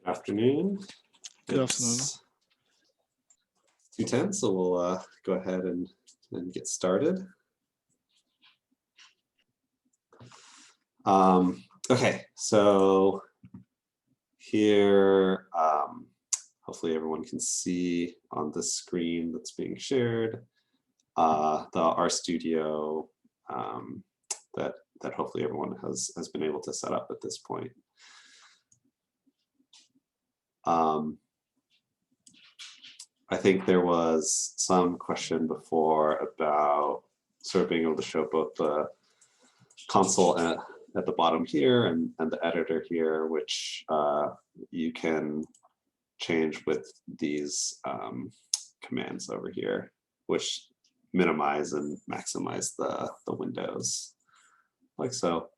Afternoon. Good afternoon. It's 2:10, so we'll go ahead and get started. Okay, so here, hopefully everyone can see on the screen that's being shared, the RStudio that hopefully everyone has been able to set up at this point. I think there was some question before about sort of being able to show both the console at the bottom here and the editor here, which you can change with these commands over here, which minimize and maximize the windows, like so.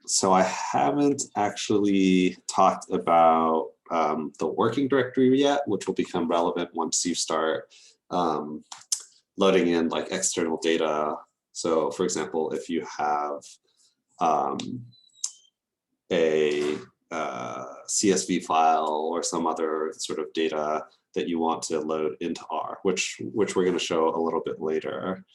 So I haven't actually talked about the working directory yet, which will become relevant once you start loading in like external data. So for example, if you have a CSV file or some other sort of data that you want to load into R, which we're going to show a little bit later.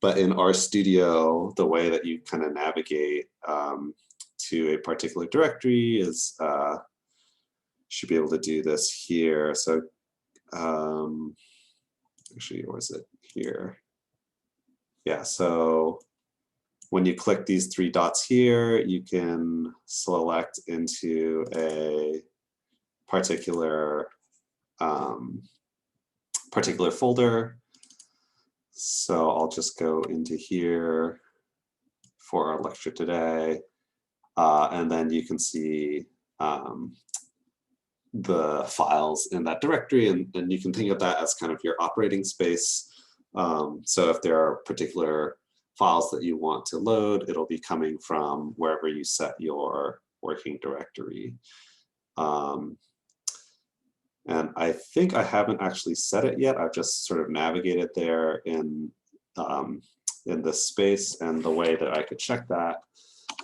But in RStudio, the way that you kind of navigate to a particular directory is, should be able to do this here. So actually, or is it here? Yeah, so when you click these three dots here, you can select into a particular folder. So I'll just go into here for our lecture today, and then you can see the files in that directory, and you can think of that as kind of your operating space. So if there are particular files that you want to load, it'll be coming from wherever you set your working directory. And I think I haven't actually set it yet. I've just sort of navigated there in this space. And the way that I could check that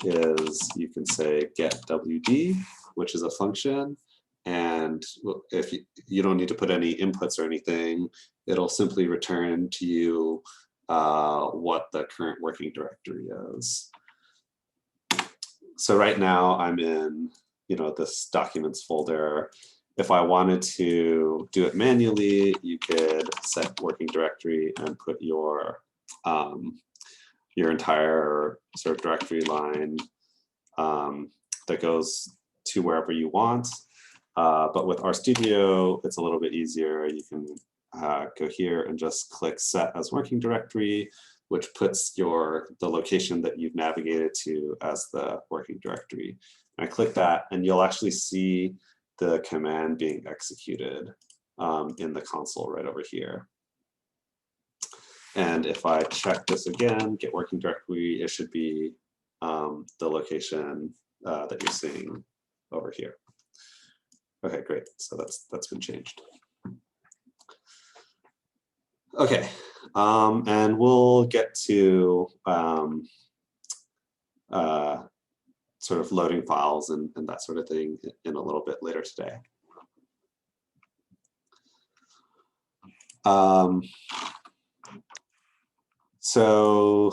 is you can say get WD, which is a function. And if you don't need to put any inputs or anything, it'll simply return to you what the current working directory is. So right now I'm in, this documents folder. If I wanted to do it manually, you could set working directory and put your entire sort of directory line that goes to wherever you want. But with RStudio, it's a little bit easier. You can go here and just click set as working directory, which puts the location that you've navigated to as the working directory. And I click that, and you'll actually see the command being executed in the console right over here. And if I check this again, get working directory, it should be the location that you're seeing over here. Okay, great. So that's been changed. Okay, and we'll get to sort of loading files and that sort of thing in a little bit later today. So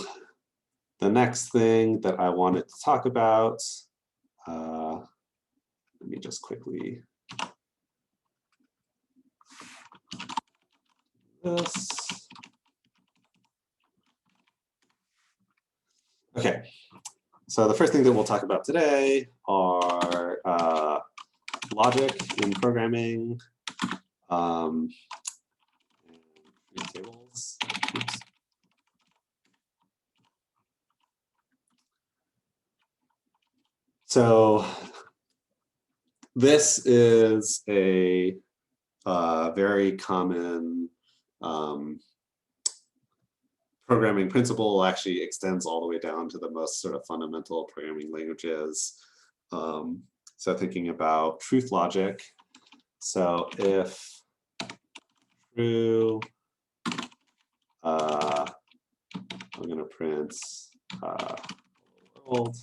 the next thing that I wanted to talk about, let me just quickly this. Okay, so the first thing that we'll talk about today are logic in programming, and tables. Oops. So this is a very common programming principle, actually extends all the way down to the most sort of fundamental programming languages. So thinking about truth logic. So if true I'm going to print world.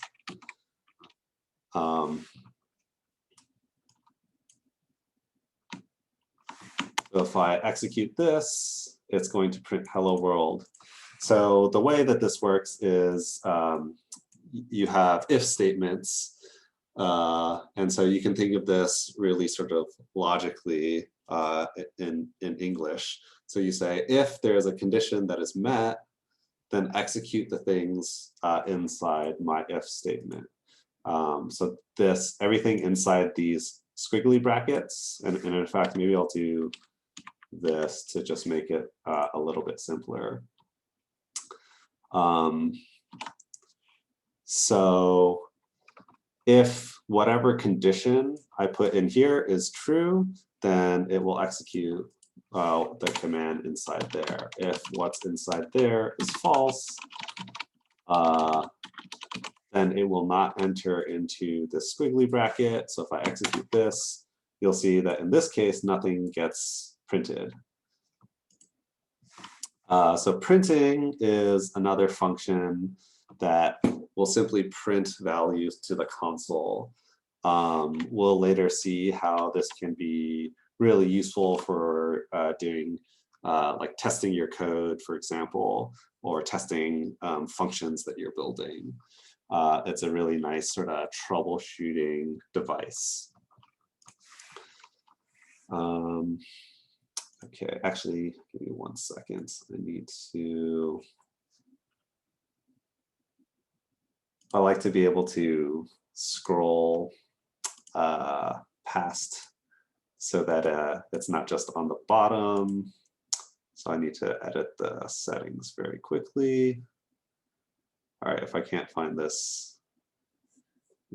So if I execute this, it's going to print hello world. So the way that this works is you have if statements. And so you can think of this really sort of logically in English. So you say, if there's a condition that is met, then execute the things inside my if statement. So everything inside these squiggly brackets, and in fact, maybe I'll do this to just make it a little bit simpler. So if whatever condition I put in here is true, then it will execute the command inside there. If what's inside there is false, then it will not enter into the squiggly bracket. So if I execute this, you'll see that in this case, nothing gets printed. So printing is another function that will simply print values to the console. We'll later see how this can be really useful for doing like testing your code, for example, or testing functions that you're building. It's a really nice sort of troubleshooting device. Okay, actually, give me 1 second. I like to be able to scroll past so that it's not just on the bottom. So I need to edit the settings very quickly. All right, if I can't find this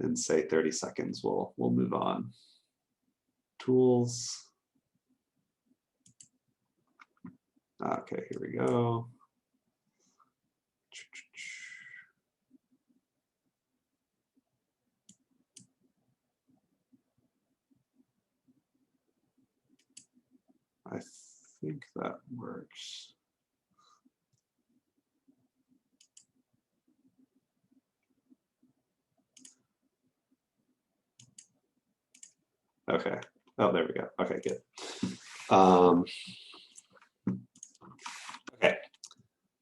in say 30 seconds, we'll move on. Tools. Okay, here we go. I think that works. Okay. Oh, there we go. Okay, good. Okay.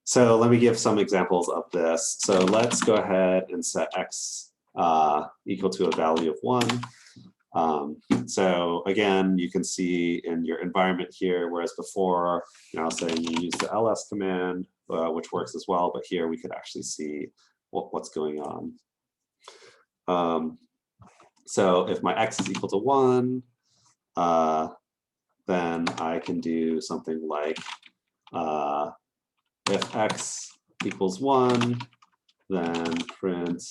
So let me give some examples of this. So let's go ahead and set x equal to a value of 1. So again, you can see in your environment here, whereas before, I'll say you use the ls command, which works as well, but here we could actually see what's going on. So if my x is equal to 1, then I can do something like if x equals 1, then print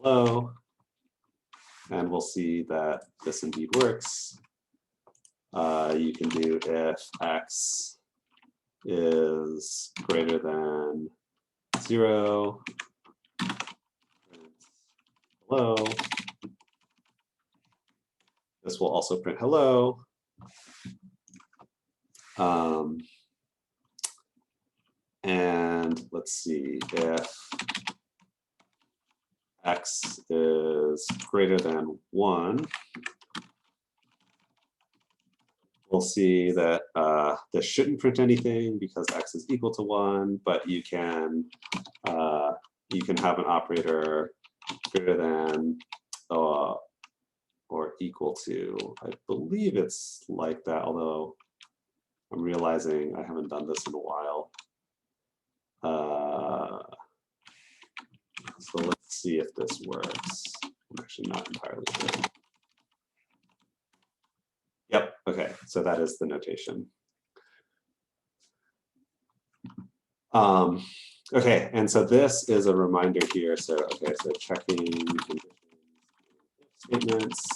hello, and we'll see that this indeed works. You can do if x is greater than 0, print hello. This will also print hello. And let's see, if x is greater than 1, we'll see that this shouldn't print anything because x is equal to 1, but you can have an operator greater than or equal to. I believe it's like that, although I'm realizing I haven't done this in a while. So let's see if this works. I'm actually not entirely sure. Yep, okay, so that is the notation. Okay, and so this is a reminder here. So, okay, so checking conditions, statements.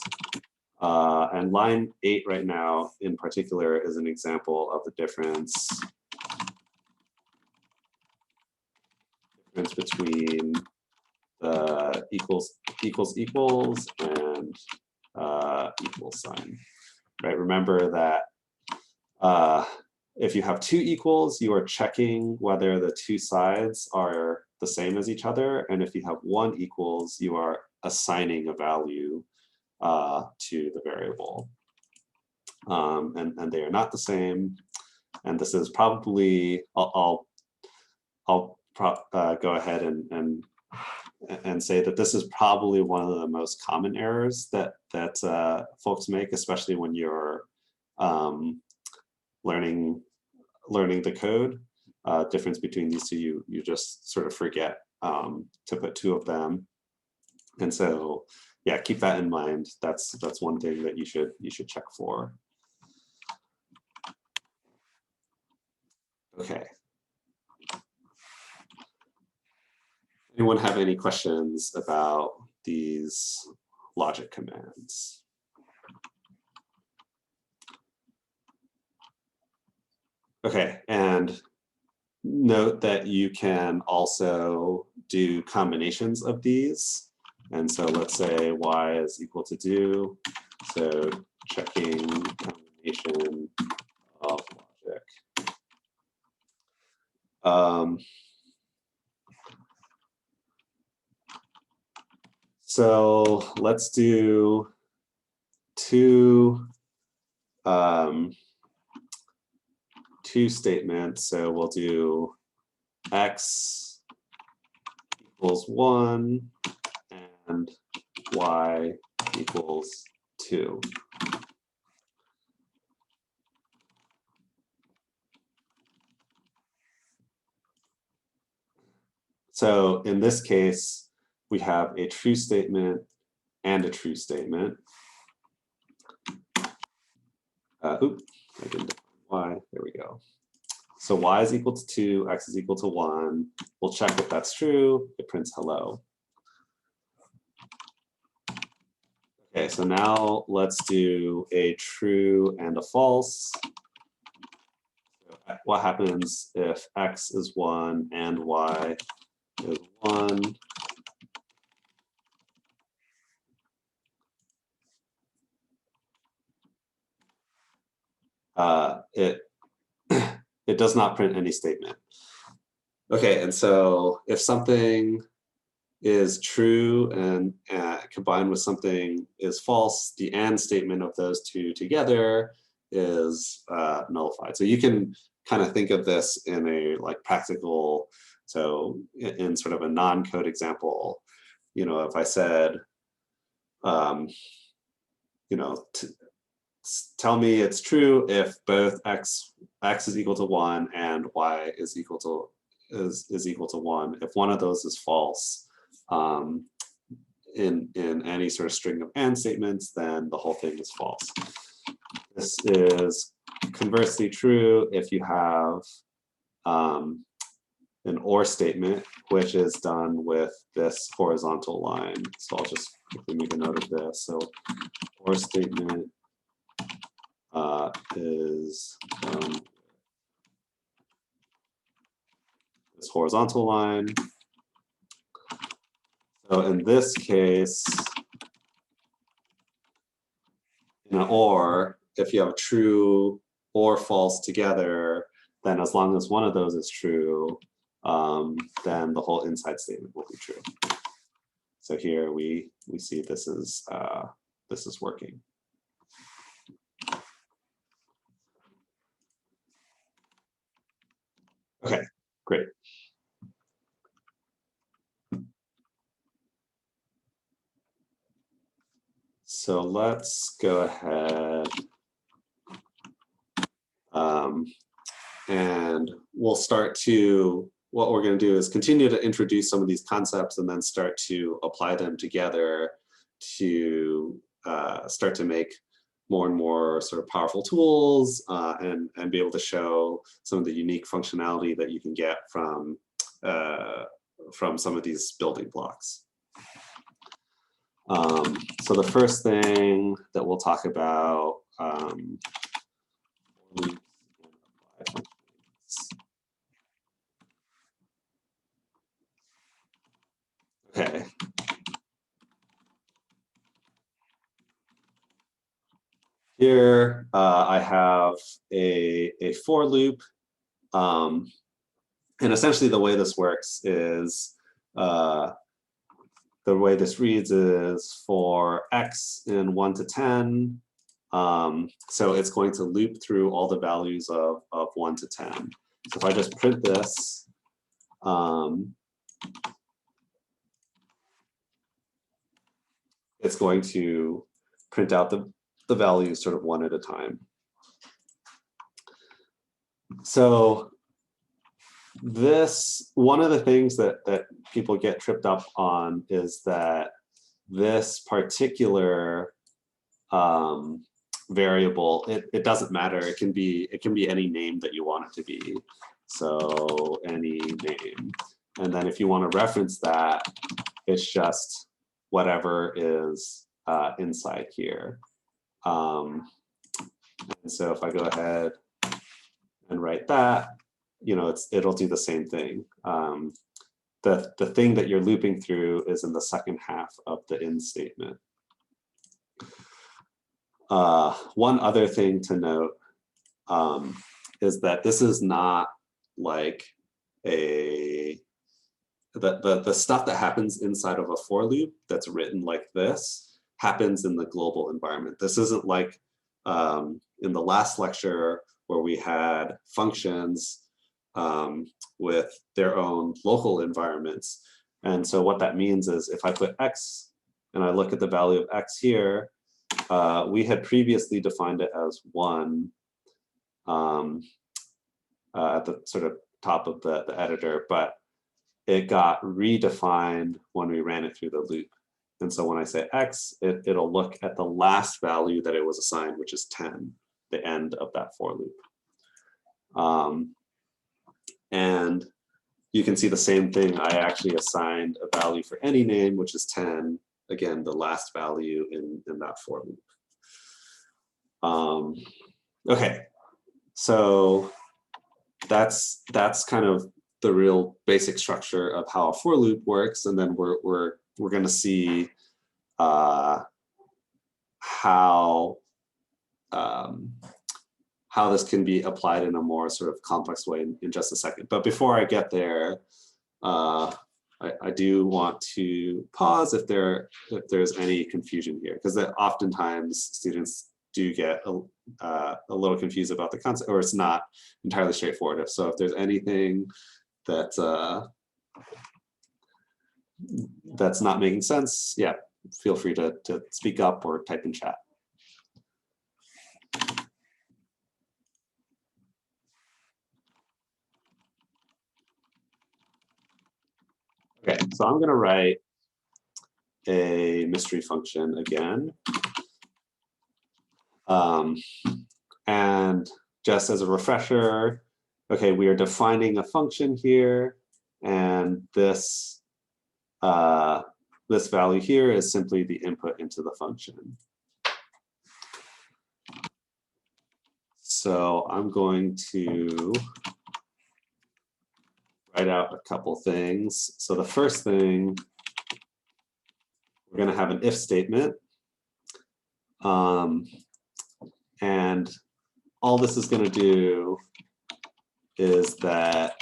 And line 8 right now in particular is an example of the difference between the equals and equal sign, right? Remember that if you have two equals, you are checking whether the two sides are the same as each other. And if you have one equals, you are assigning a value to the variable. And they are not the same. And this is probably, I'll go ahead and say that this is probably one of the most common errors that folks make, especially when you're learning the code. Difference between these two, you just sort of forget to put two of them. And so, yeah, keep that in mind. That's one thing that you should check for. Okay. Anyone have any questions about these logic commands? Okay, and note that you can also do combinations of these. And so let's say y is equal to do. So checking combination of logic. So let's do two statements. So we'll do x equals 1 and y equals 2. So in this case, we have a true statement and a true statement. Oops, I didn't define y. There we go. So y is equal to 2, x is equal to 1. We'll check if that's true. It prints hello. Okay, so now let's do a true and a false. What happens if x is 1 and y is 1? It does not print any statement. Okay, and so if something is true and combined with something is false, the and statement of those two together is nullified. So you can kind of think of this in a like practical, so in sort of a non-code example, you know, if I said, you know, tell me it's true if both x is equal to 1 and y is equal to 1. If one of those is false, in any sort of string of and statements, then the whole thing is false. This is conversely true if you have an or statement, which is done with this horizontal line. So I'll just quickly make a note of this. So or statement is this horizontal line. So in this case, in an or, if you have true or false together, then as long as one of those is true, then the whole inside statement will be true. So here we see this is working. Okay, great. So let's go ahead and we'll start to, what we're going to do is continue to introduce some of these concepts and then start to apply them together to start to make more and more sort of powerful tools and be able to show some of the unique functionality that you can get from some of these building blocks. So the first thing that we'll talk about okay. Here I have a for loop. And essentially the way this works is, the way this reads is for x in 1 to 10. So it's going to loop through all the values of 1 to 10. So if I just print this, it's going to print out the values sort of one at a time. So this, one of the things that people get tripped up on is that this particular variable, it doesn't matter. It can be any name that you want it to be. So any name. And then if you want to reference that, it's just whatever is inside here. And so if I go ahead and write that, you know, it'll do the same thing. The thing that you're looping through is in the second half of the in statement. One other thing to note is that this is not like the stuff that happens inside of a for loop that's written like this happens in the global environment. This isn't like in the last lecture where we had functions with their own local environments. And so what that means is if I put x and I look at the value of x here, we had previously defined it as 1 at the sort of top of the editor, but it got redefined when we ran it through the loop. And so when I say x, it'll look at the last value that it was assigned, which is 10, the end of that for loop. And you can see the same thing. I actually assigned a value for any name, which is 10, again, the last value in that for loop. Okay, so that's kind of the real basic structure of how a for loop works, and then we're going to see how this can be applied in a more sort of complex way in just a second. But before I get there, I do want to pause if there's any confusion here, because oftentimes students do get a little confused about the concept, or it's not entirely straightforward. So if there's anything that's not making sense, yeah, feel free to speak up or type in chat. Okay, so I'm going to write a mystery function again. And just as a refresher, okay, we are defining a function here, and this value here is simply the input into the function. So I'm going to write out a couple things. So the first thing, we're going to have an if statement. And all this is going to do is that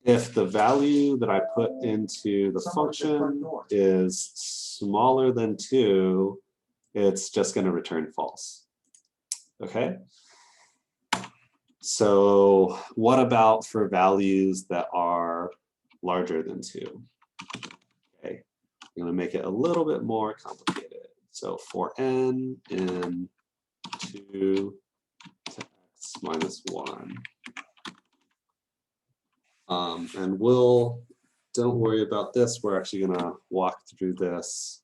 if the value that I put into the function is smaller than 2, it's just going to return false. Okay. So what about for values that are larger than 2? Okay, I'm going to make it a little bit more complicated. So for n in 2 to x minus 1. And don't worry about this. We're actually going to walk through this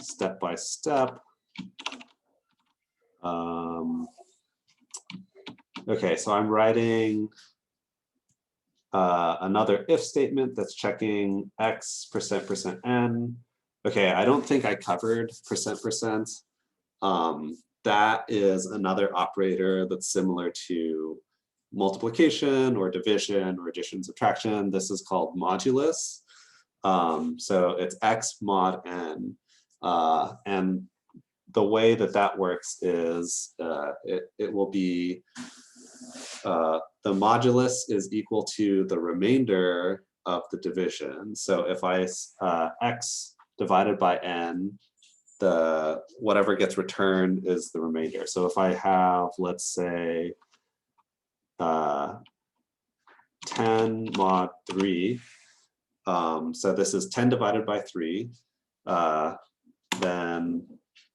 step by step. Okay, so I'm writing another if statement that's checking x %%n. Okay, I don't think I covered %%. That is another operator that's similar to multiplication or division or addition, subtraction. This is called modulus. So it's x mod n. And the way that that works is it will be the modulus is equal to the remainder of the division. So if I x divided by n, the whatever gets returned is the remainder. So if I have, let's say, 10 mod 3, so this is 10 divided by 3, then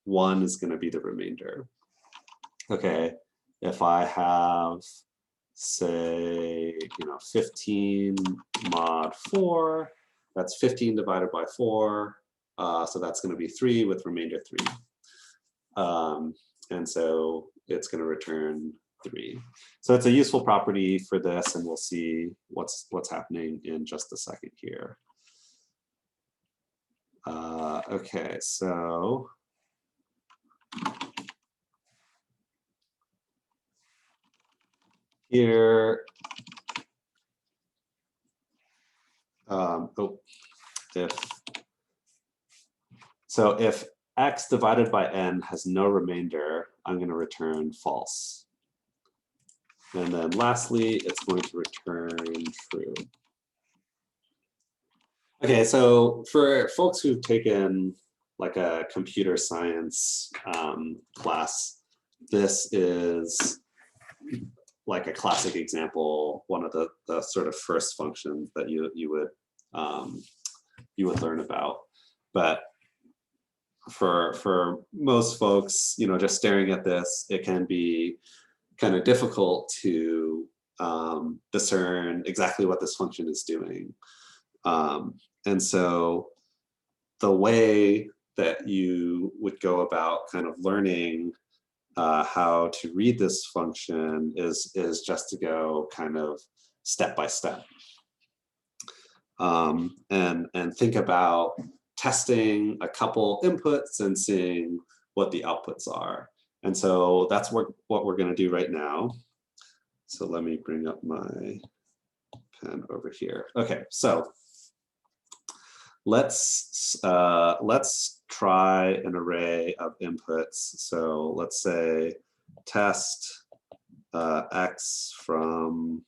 1 is going to be the remainder. Okay, if I have, say, 15 mod 4, that's 15 divided by 4, so that's going to be 3 with remainder 3. And so it's going to return 3. So it's a useful property for this, and we'll see what's happening in just a second here. Okay, so here, if x divided by n has no remainder, I'm going to return false. And then lastly, it's going to return true. Okay, so for folks who've taken like a computer science class, this is like a classic example, one of the sort of first functions that you would learn about. But for most folks, just staring at this, it can be kind of difficult to discern exactly what this function is doing. And so the way that you would go about kind of learning how to read this function is just to go kind of step by step. And think about testing a couple inputs and seeing what the outputs are. And so that's what we're going to do right now. So let me bring up my pen over here. Okay, so let's try an array of inputs. So let's say test x from,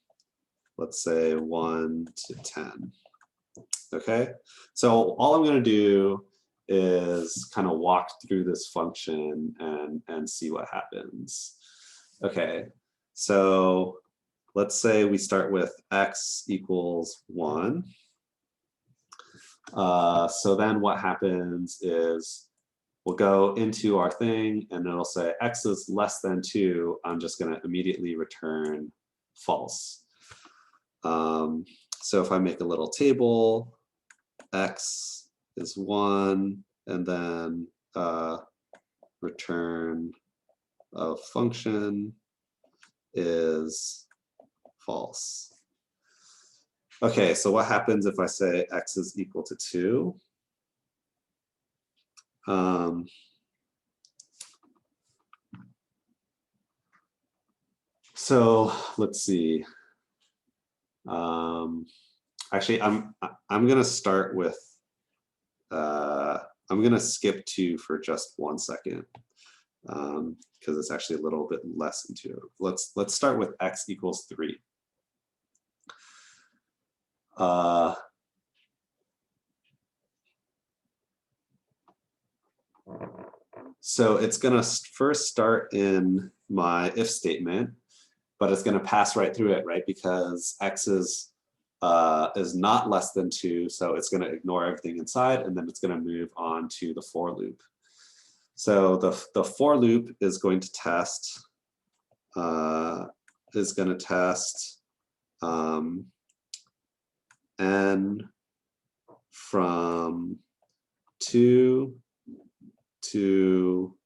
let's say, 1 to 10. Okay, so all I'm going to do is kind of walk through this function and see what happens. Okay, so let's say we start with x equals 1. So then what happens is we'll go into our thing and it'll say x is less than 2. I'm just going to immediately return false. So if I make a little table, x is 1, and then return of function is false. Okay, so what happens if I say x is equal to 2? So let's see. Actually, I'm gonna start with I'm gonna skip 2 for just 1 second because it's actually a little bit less than 2. Let's start with x equals 3. So it's gonna first start in my if statement, but it's gonna pass right through it, right? Because x is not less than 2, so it's gonna ignore everything inside, and then it's gonna move on to the for loop. So the for loop is going to test n from 2 to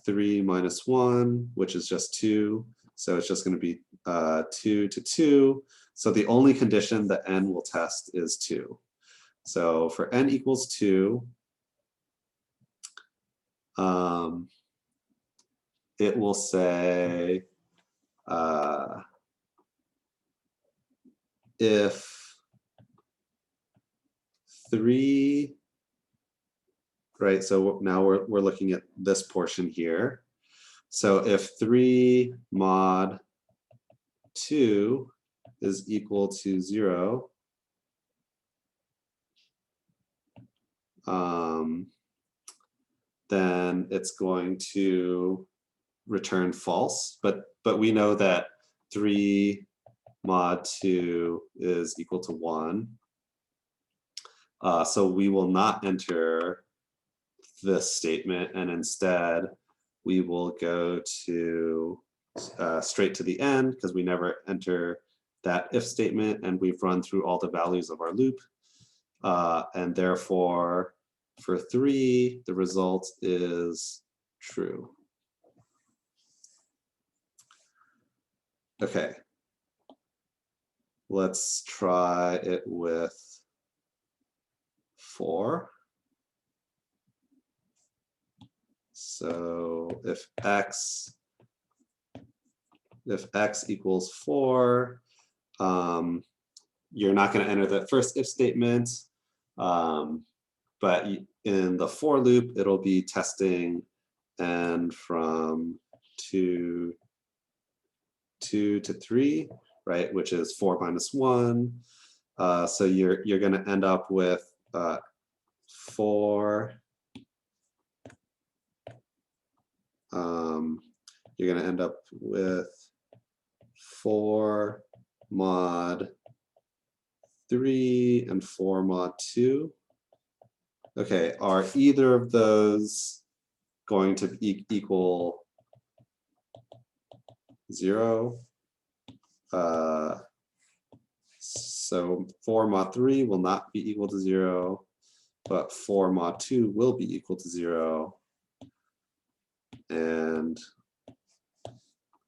3 minus 1, which is just 2. So it's just going to be 2 to 2. So the only condition that n will test is 2. So for n equals 2, it will say if 3 right? So now we're looking at this portion here. So if 3 mod 2 is equal to 0, then it's going to return false. But we know that 3 mod 2 is equal to 1. So we will not enter this statement, and instead we will go to straight to the end because we never enter that if statement, and we've run through all the values of our loop. And therefore, for 3, the result is true. Okay. Let's try it with 4. So if x equals 4, you're not going to enter the first if statement, but in the for loop, it'll be testing n from 2 to 3, right, which is 4 minus 1. So you're going to end up with 4. You're going to end up with 4 mod 3 and 4 mod 2. Okay, are either of those going to equal 0? So 4 mod 3 will not be equal to 0, but 4 mod 2 will be equal to 0. And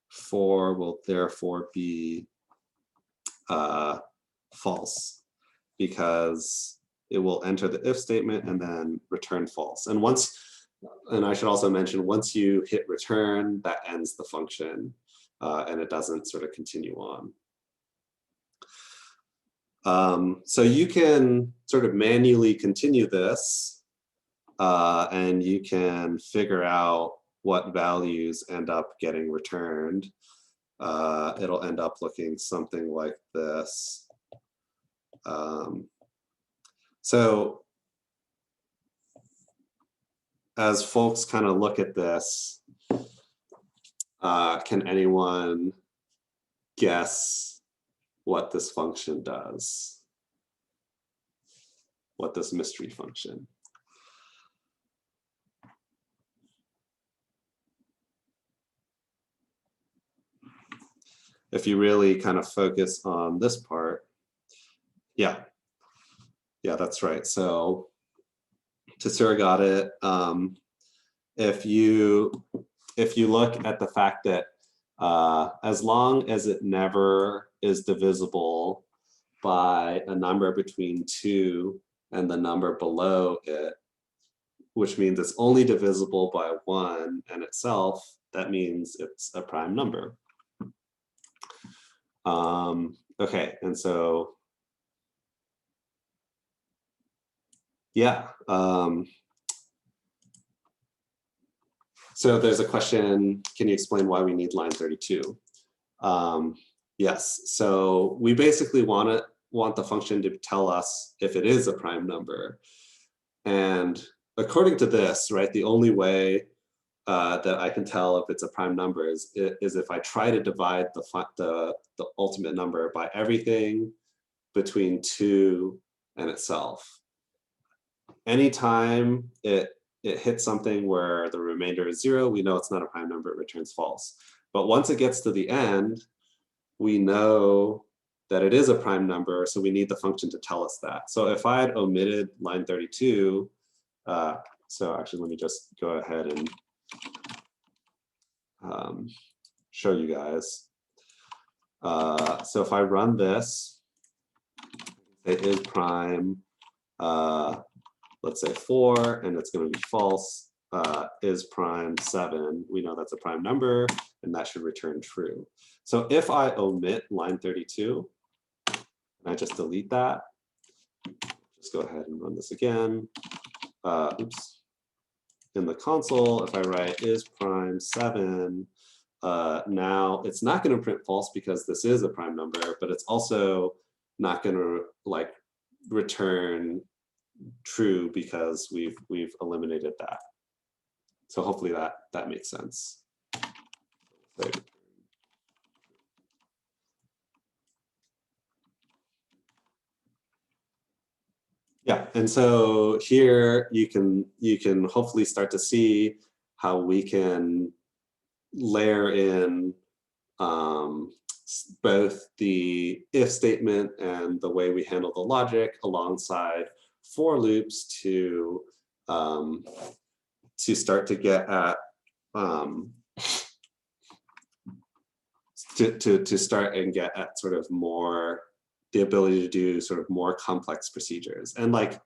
4 will therefore be false, because it will enter the if statement and then return false. And I should also mention, once you hit return, that ends the function, and it doesn't sort of continue on. So you can sort of manually continue this, and you can figure out what values end up getting returned. It'll end up looking something like this. So as folks kind of look at this, can anyone guess what this function does? What this mystery function? If you really kind of focus on this part, yeah, that's right. So Tessera got it. If you look at the fact that as long as it never is divisible by a number between 2 and the number below it, which means it's only divisible by 1 and itself, that means it's a prime number. Okay, and so yeah. So there's a question, can you explain why we need line 32? Yes, so we basically want the function to tell us if it is a prime number. And according to this, right, the only way that I can tell if it's a prime number is if I try to divide the ultimate number by everything between 2 and itself. Anytime it hits something where the remainder is 0, we know it's not a prime number, it returns false. But once it gets to the end, we know that it is a prime number, so we need the function to tell us that. So if I had omitted line 32, so actually let me just go ahead and show you guys. So if I run this, it is prime, let's say 4, and it's going to be false, is prime 7. We know that's a prime number, and that should return true. So if I omit line 32, and I just delete that, just go ahead and run this again. Oops, in the console, if I write is prime 7, now it's not going to print false because this is a prime number, but it's also not going to like return true because we've eliminated that. So hopefully that makes sense. Yeah, and so here you can hopefully start to see how we can layer in both the if statement and the way we handle the logic alongside for loops to start to get at to start and get at sort of more the ability to do sort of more complex procedures. And like,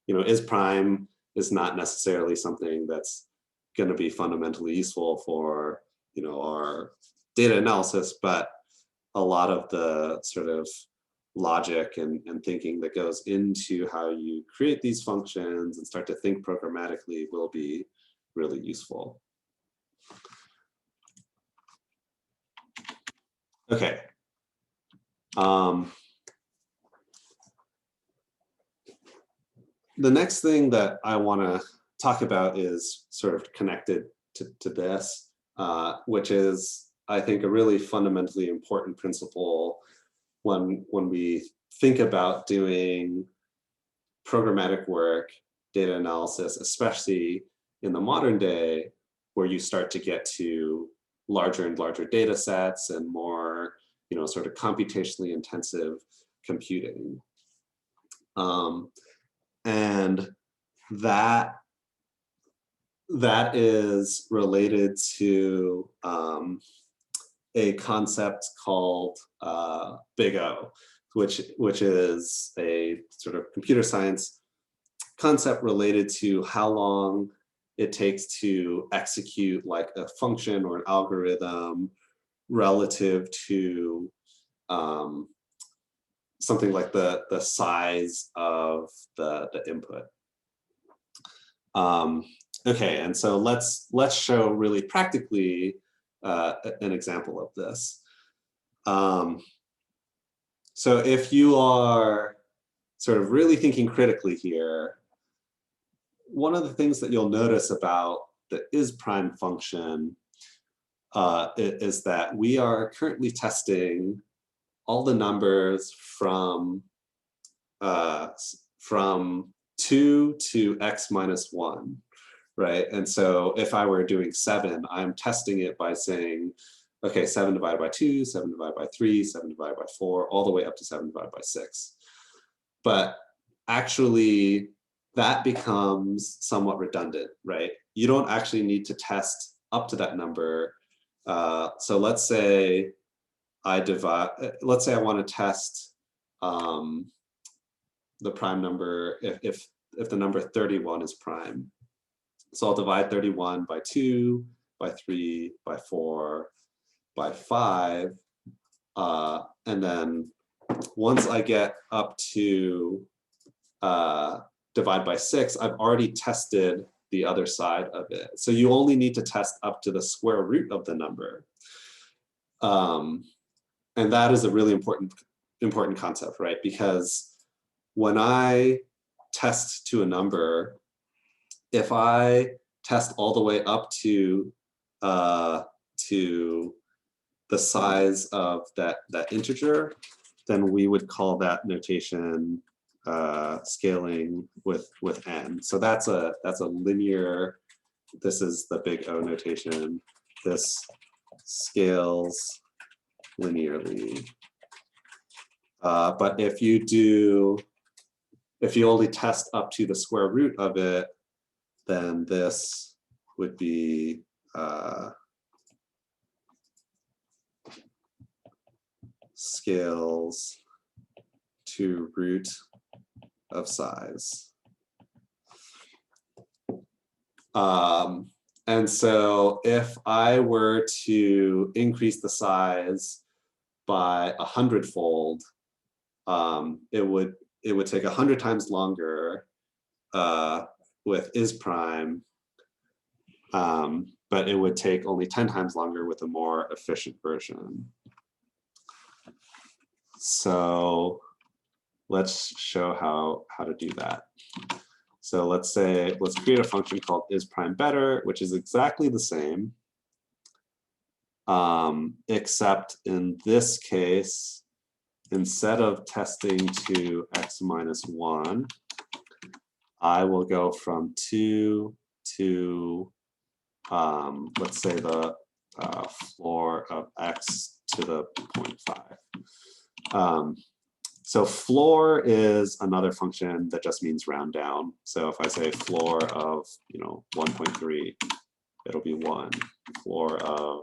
you know, is prime is not necessarily something that's going to be fundamentally useful for, you know, our data analysis, but a lot of the sort of logic and thinking that goes into how you create these functions and start to think programmatically will be really useful. Okay. The next thing that I want to talk about is sort of connected to this, which is, I think, a really fundamentally important principle when we think about doing programmatic work, data analysis, especially in the modern day, where you start to get to larger and larger data sets and more, you know, sort of computationally intensive computing. And that is related to a concept called Big O, which is a sort of computer science concept related to how long it takes to execute like a function or an algorithm relative to something like the size of the input. Okay, and so let's show really practically an example of this. So if you are sort of really thinking critically here, one of the things that you'll notice about the isPrime function is that we are currently testing all the numbers from 2 to x minus 1, right? And so if I were doing 7, I'm testing it by saying, okay, 7 divided by 2, 7 divided by 3, 7 divided by 4, all the way up to 7 divided by 6. But actually, that becomes somewhat redundant, right? You don't actually need to test up to that number. So let's say I want to test the prime number if the number 31 is prime. So I'll divide 31 by 2, by 3, by 4, by 5. And then once I get up to divide by 6, I've already tested the other side of it. So you only need to test up to the square root of the number. And that is a really important concept, right? Because when I test to a number, if I test all the way up to the size of that integer, then we would call that notation scaling with n. So that's a linear. This is the big O notation. This scales linearly. But if you only test up to the square root of it, then this would be scales to root of size. And so if I were to increase the size by 100-fold, it would take 100 times longer with isPrime but it would take only 10 times longer with a more efficient version. So let's show how to do that. So let's create a function called isPrimeBetter, which is exactly the same, except in this case, instead of testing to x minus 1, I will go from 2 to, let's say, the floor of x to the 0.5. So floor is another function that just means round down. So if I say floor of 1.3, it'll be 1. Floor of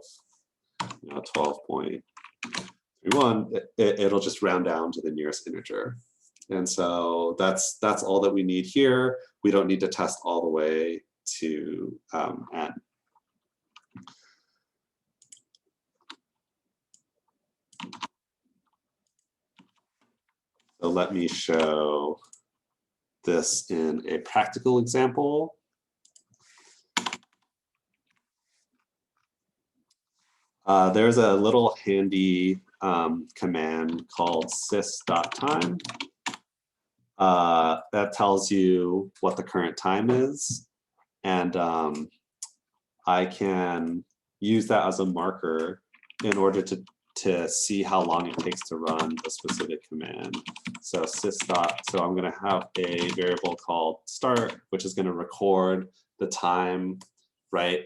12.31, it'll just round down to the nearest integer. And so that's all that we need here. We don't need to test all the way to n. So let me show this in a practical example. There's a little handy command called sys.time that tells you what the current time is. And I can use that as a marker in order to see how long it takes to run a specific command. So so I'm going to have a variable called start, which is going to record the time right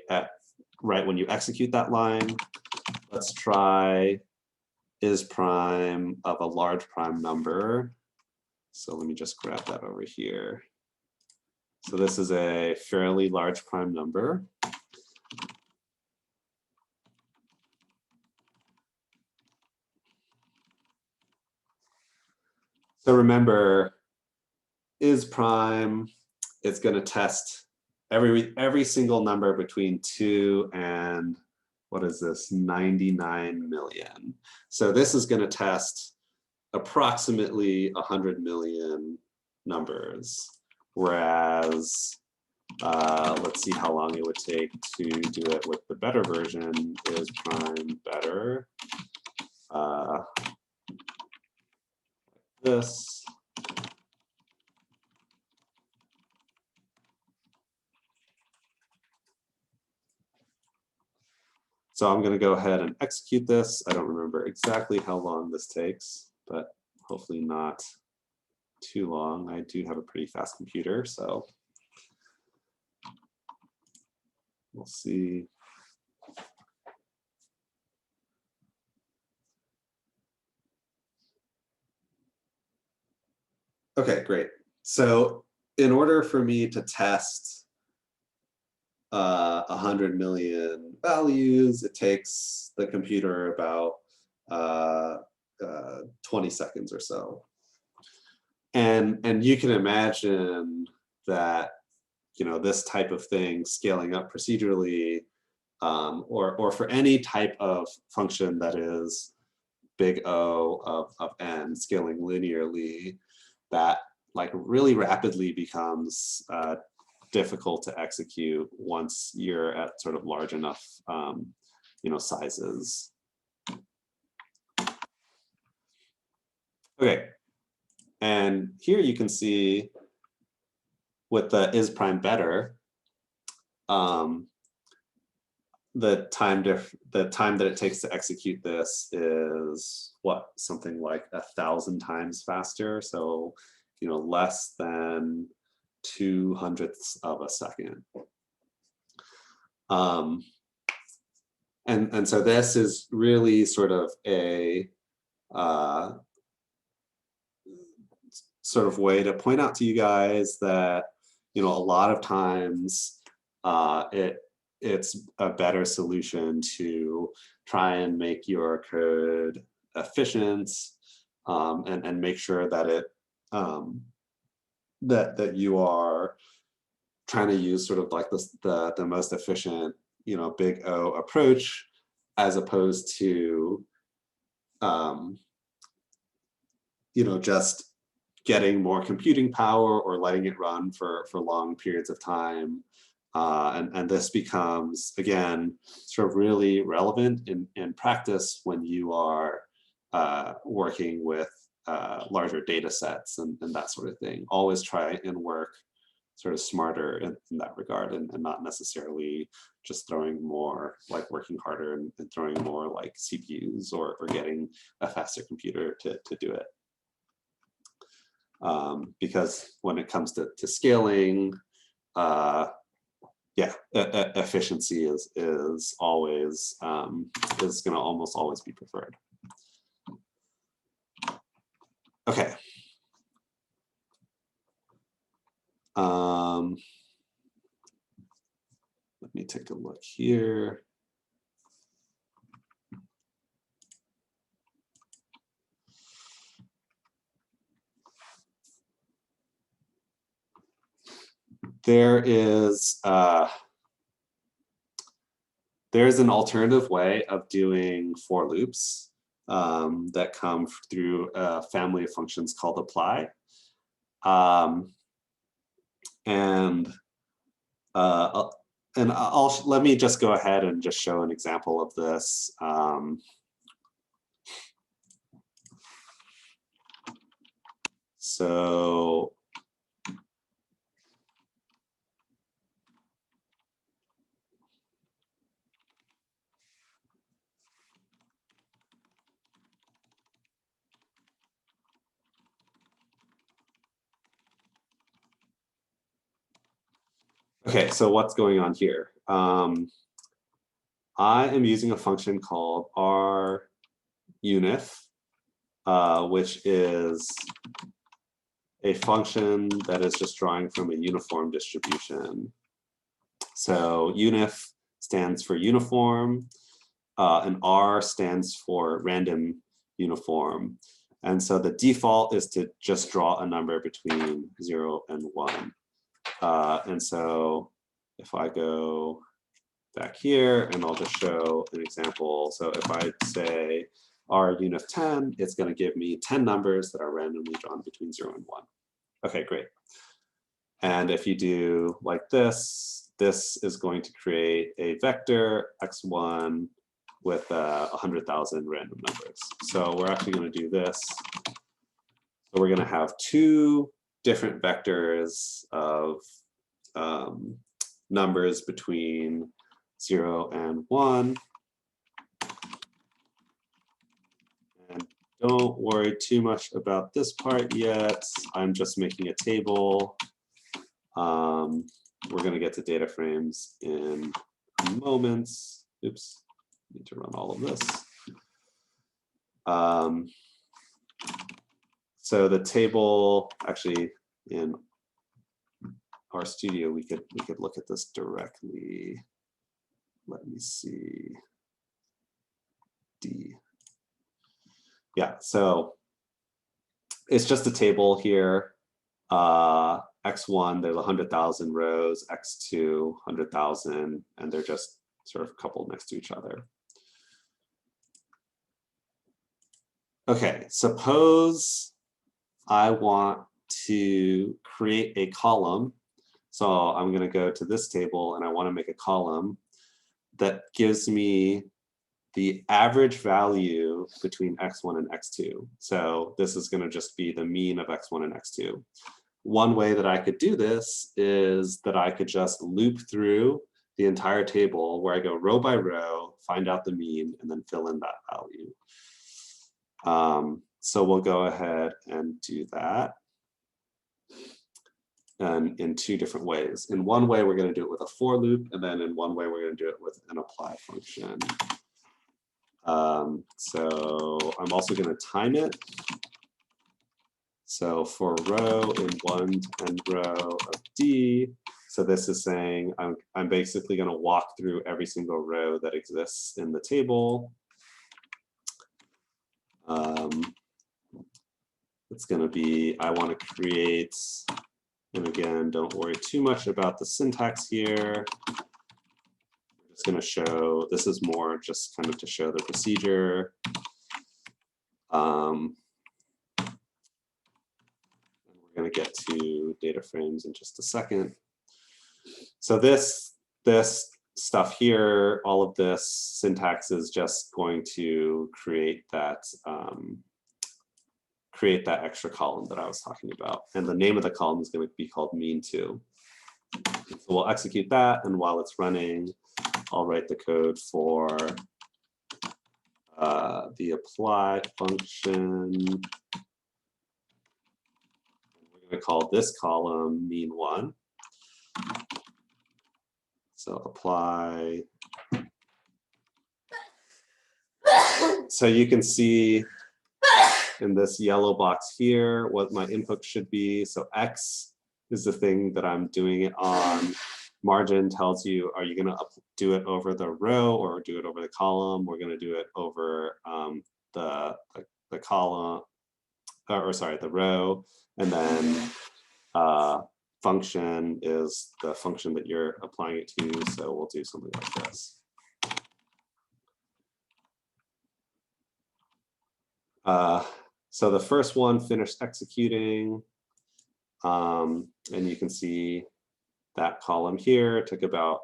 when you execute that line. Let's try isPrime of a large prime number. So let me just grab that over here. So this is a fairly large prime number. So remember, isPrime is going to test every single number between 2 and, what is this, 99 million. So this is going to test approximately 100 million numbers, whereas let's see how long it would take to do it with the better version. isPrimeBetter. This. So I'm going to go ahead and execute this. I don't remember exactly how long this takes, but hopefully not too long. I do have a pretty fast computer, so we'll see. Okay, great. So in order for me to test 100 million values, it takes the computer about 20 seconds or so. And you can imagine that this type of thing scaling up procedurally, or for any type of function that is big O of n scaling linearly, that really rapidly becomes difficult to execute once you're at sort of large enough sizes. Okay, and here you can see with the isPrimeBetter, the time that it takes to execute this is something like 1,000 times faster. So less than 2/100ths of a second. And so this is really sort of a sort of way to point out to you guys that a lot of times it's a better solution to try and make your code efficient, and make sure that it that you are trying to use sort of like the most efficient big O approach, as opposed to just getting more computing power or letting it run for long periods of time, And this becomes, again, sort of really relevant in practice when you are working with larger data sets and that sort of thing. Always try and work sort of smarter in that regard, and not necessarily just throwing more, like working harder and throwing more like CPUs or getting a faster computer to do it. Because when it comes to scaling, yeah, efficiency is always is going to almost always be preferred. Okay. Let me take a look here. There's an alternative way of doing for loops that come through a family of functions called apply. Let me just go ahead and just show an example of this. So okay, so what's going on here? I am using a function called runif, which is a function that is just drawing from a uniform distribution. So unif stands for uniform, and R stands for random uniform. And so the default is to just draw a number between 0 and 1. And so if I go back here, and I'll just show an example. So if I say R unif 10, it's going to give me 10 numbers that are randomly drawn between 0 and 1. Okay, great. And if you do like this, this is going to create a vector x1 with 100,000 random numbers. So we're actually going to do this. So we're going to have two different vectors of numbers between 0 and 1. And don't worry too much about this part yet. I'm just making a table. We're going to get to data frames in moments. Oops, need to run all of this. So the table, actually in our studio, we could look at this directly. Let me see. D. Yeah, so it's just a table here. X1, there's 100,000 rows, X2, 100,000, and they're just sort of coupled next to each other. Okay, suppose I want to create a column. So I'm going to go to this table and I want to make a column that gives me the average value between X1 and X2. So this is going to just be the mean of X1 and X2. One way that I could do this is that I could just loop through the entire table where I go row by row, find out the mean, and then fill in that value. So we'll go ahead and do that. And in two different ways. In one way, we're going to do it with a for loop, and then in one way, we're going to do it with an apply function. So I'm also going to time it. So for row in 1 to n row of D, so this is saying I'm basically going to walk through every single row that exists in the table. It's going to be, I want to create, and again, don't worry too much about the syntax here. I'm just going to show, this is more just kind of to show the procedure. And we're going to get to data frames in just a second. So this stuff here, all of this syntax is just going to create that extra column that I was talking about. And the name of the column is going to be called mean2. So we'll execute that, and while it's running, I'll write the code for the apply function. We're going to call this column mean1. So apply. So you can see in this yellow box here what my input should be. So X is the thing that I'm doing it on. Margin tells you, are you going to do it over the row or do it over the column? We're going to do it over the column, or sorry, the row. And then function is the function that you're applying it to. So we'll do something like this. So the first one finished executing, and you can see that column here took about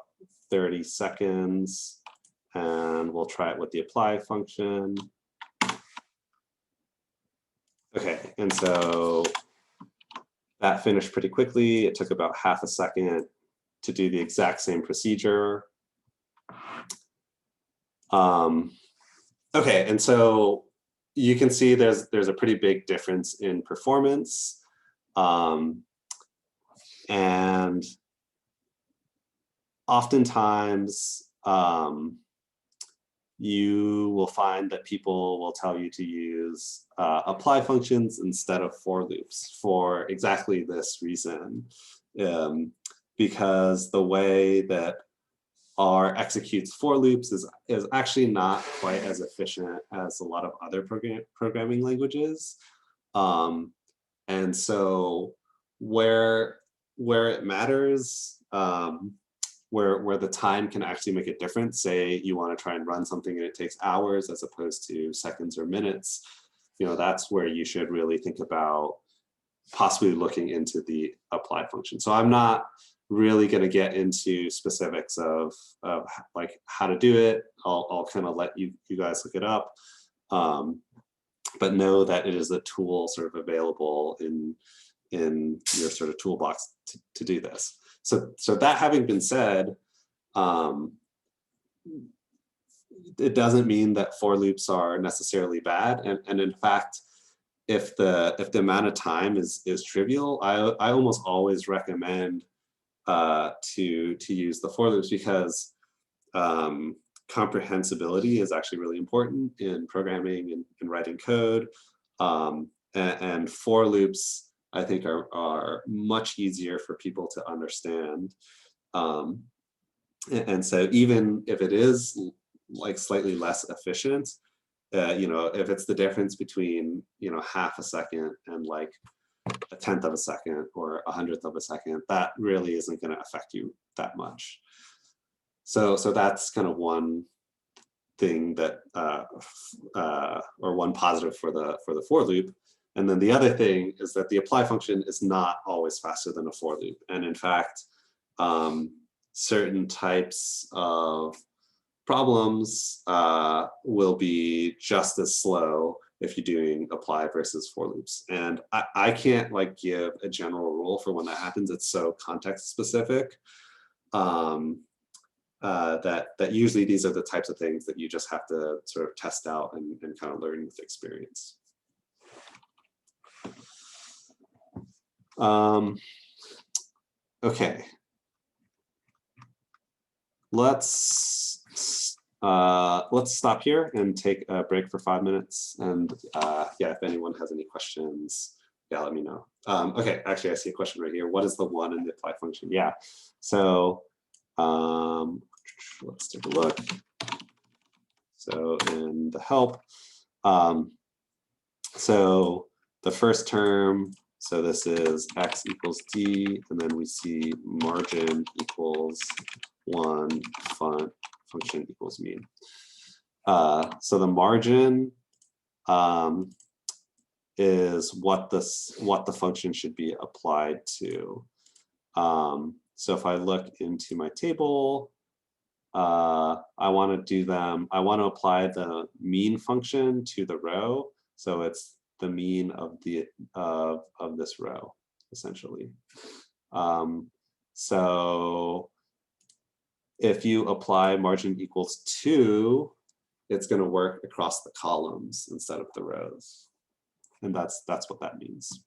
30 seconds, and we'll try it with the apply function. Okay, and so that finished pretty quickly. It took about half a second to do the exact same procedure. Okay, and so you can see there's a pretty big difference in performance. And oftentimes you will find that people will tell you to use apply functions instead of for loops for exactly this reason. Because the way that R executes for loops is actually not quite as efficient as a lot of other programming languages. And so where it matters, where the time can actually make a difference, say you want to try and run something and it takes hours as opposed to seconds or minutes, that's where you should really think about possibly looking into the apply function. So I'm not really going to get into specifics of like how to do it. I'll kind of let you guys look it up, but know that it is a tool sort of available in your sort of toolbox to do this. So that having been said, it doesn't mean that for loops are necessarily bad, and in fact, if the amount of time is trivial, I almost always recommend to use the for loops, because comprehensibility is actually really important in programming and writing code. And for loops, I think, are much easier for people to understand. And so even if it is like slightly less efficient, if it's the difference between half a second and like a tenth of a second or 100th of a second, that really isn't going to affect you that much. So that's kind of one thing that or one positive for the for loop. And then the other thing is that the apply function is not always faster than a for loop. And in fact, certain types of problems will be just as slow if you're doing apply versus for loops. And I can't like give a general rule for when that happens. It's so context specific that usually these are the types of things that you just have to sort of test out and kind of learn with experience. Okay. Let's stop here and take a break for 5 minutes. And yeah, if anyone has any questions, yeah, let me know. Okay, actually, I see a question right here. What is the one in the apply function? Yeah, so let's take a look. So in the help, so the first term, so this is x equals d, and then we see margin equals 1, function equals mean. So the margin is what the function should be applied to. So if I look into my table, I want to do them, I want to apply the mean function to the row. So it's the mean of the of this row, essentially. So if you apply margin equals 2, it's going to work across the columns instead of the rows. And that's what that means.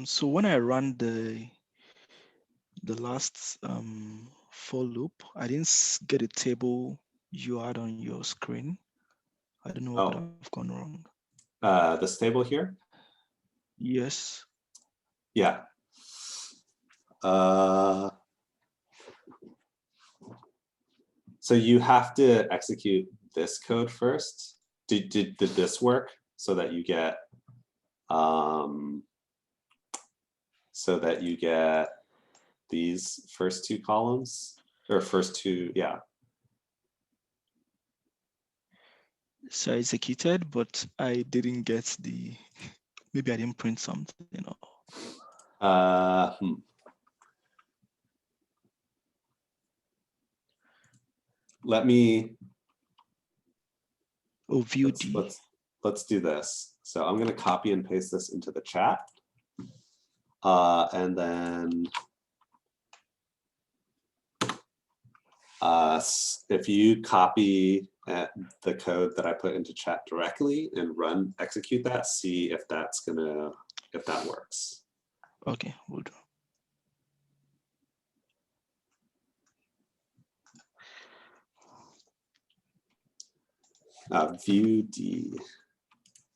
So when I run the last for loop, I didn't get a table you had on your screen. I don't know what could have gone wrong. This table here? Yes. Yeah. So you have to execute this code first. Did this work so that you get these first two columns, or first two, yeah. So I executed, but I didn't get the, maybe I didn't print something. Let me, view D. let's do this. So I'm going to copy and paste this into the chat. And then if you copy the code that I put into chat directly and execute that, see if that works. Okay, we'll do. View D.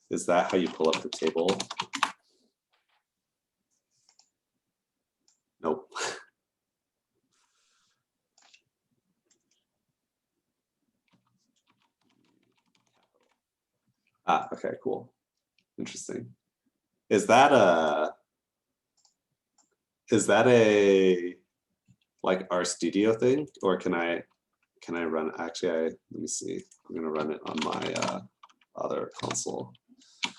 Is that how you pull up the table? Nope. Okay, cool. Interesting. Is that a like RStudio thing, or can I run? Actually, let me see. I'm gonna run it on my other console. I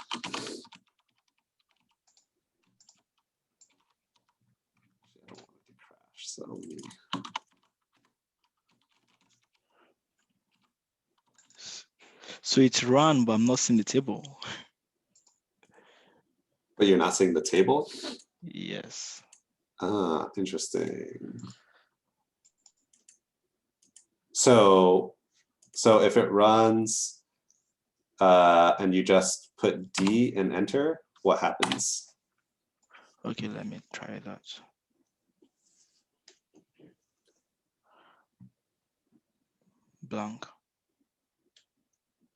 don't want it to crash, so let me. So it's run, but I'm not seeing the table. But you're not seeing the table? Yes. Ah, interesting. So if it runs and you just put D and enter, what happens? Okay, let me try that. Blank.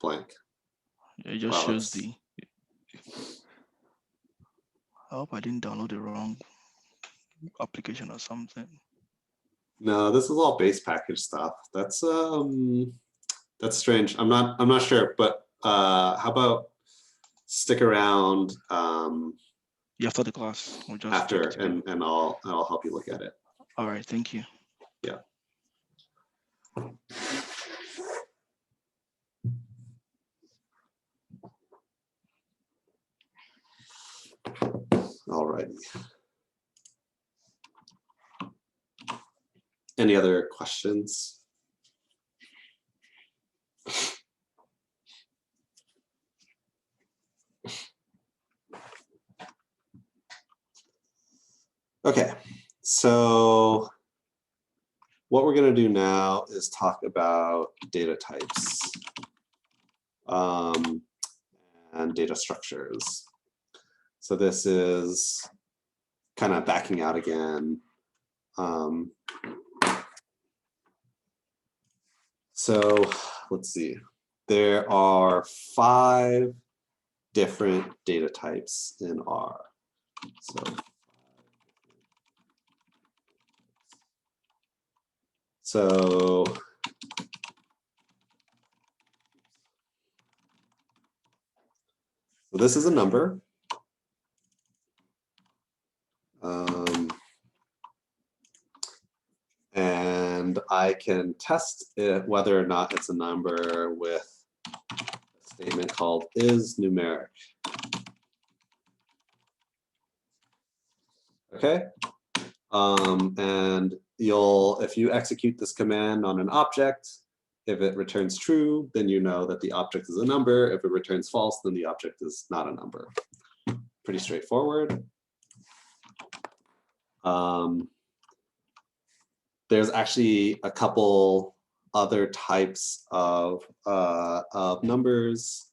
Blank. It just shows the. I hope I didn't download the wrong application or something. No, this is all base package stuff. That's strange. I'm not sure, but how about stick around After the class, we'll just after, and I'll help you look at it. All right, thank you. Yeah. All righty. Any other questions? Okay, so what we're going to do now is talk about data types and data structures. So this is kind of backing out again. So let's see. There are 5 different data types in R. So this is a number. And I I can test it, whether or not it's a number with a statement called is numeric. Okay, and if you execute this command on an object, if it returns true, then you know that the object is a number. If it returns false, then the object is not a number. Pretty straightforward. There's actually a couple other types of numbers.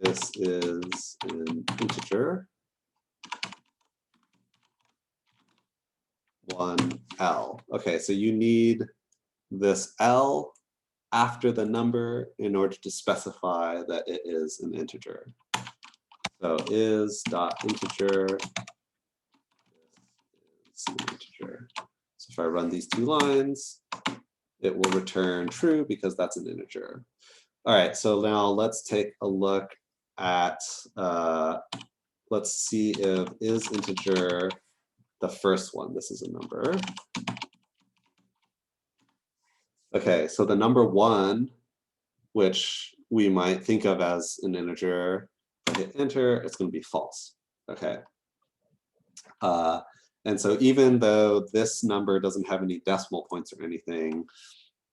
This is an integer, 1L. Okay, so you need this L after the number in order to specify that it is an integer. So is.integer is an integer. So if I run these two lines, it will return true because that's an integer. All right, so now let's take a look at, let's see if is integer the first one. This is a number. Okay, so the number 1, which we might think of as an integer, if I hit enter, it's going to be false. Okay. And so even though this number doesn't have any decimal points or anything,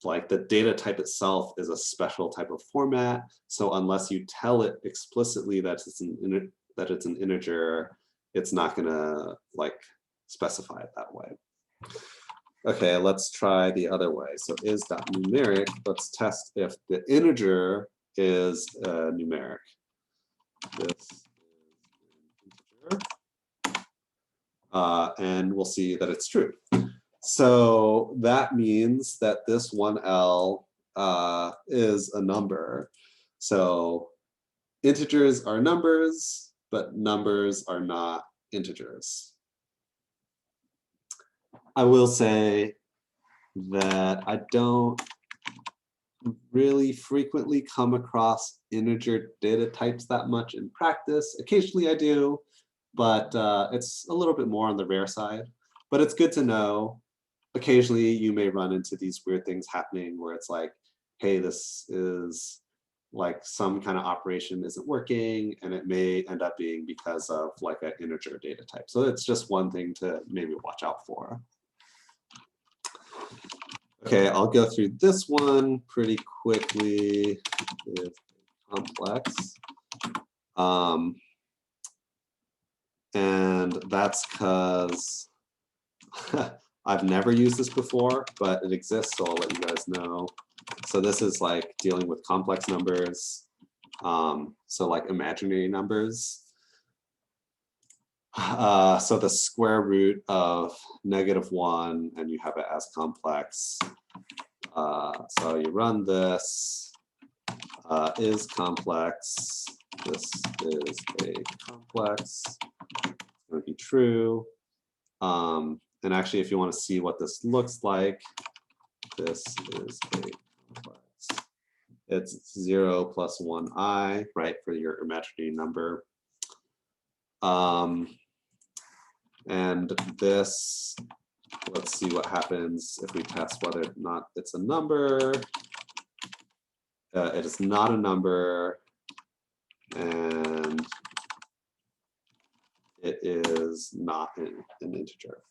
like the data type itself is a special type of format. So unless you tell it explicitly that it's an integer, it's not going to like specify it that way. Okay, let's try the other way. So is.numeric, let's test if the integer is numeric. This is an integer. And we'll see that it's true. So that means that this 1L is a number. So integers are numbers, but numbers are not integers. I will say that I don't really frequently come across integer data types that much in practice. Occasionally I do, but it's a little bit more on the rare side. But it's good to know. Occasionally you may run into these weird things happening where it's like, hey, this is like some kind of operation isn't working, and it may end up being because of like an integer data type. So it's just one thing to maybe watch out for. Okay, I'll go through this one pretty quickly. It's complex. And that's because I've never used this before, but it exists, so I'll let you guys know. So this is like dealing with complex numbers. So like imaginary numbers. So the square root of -1, and you have it as complex. So you run this, is complex. This is a complex. It's going to be true. And actually, if you want to see what this looks like, this is a complex. It's 0 plus 1i, right, for your imaginary number. And this, let's see what happens if we test whether or not it's a number. It is not a number, and it is not an integer.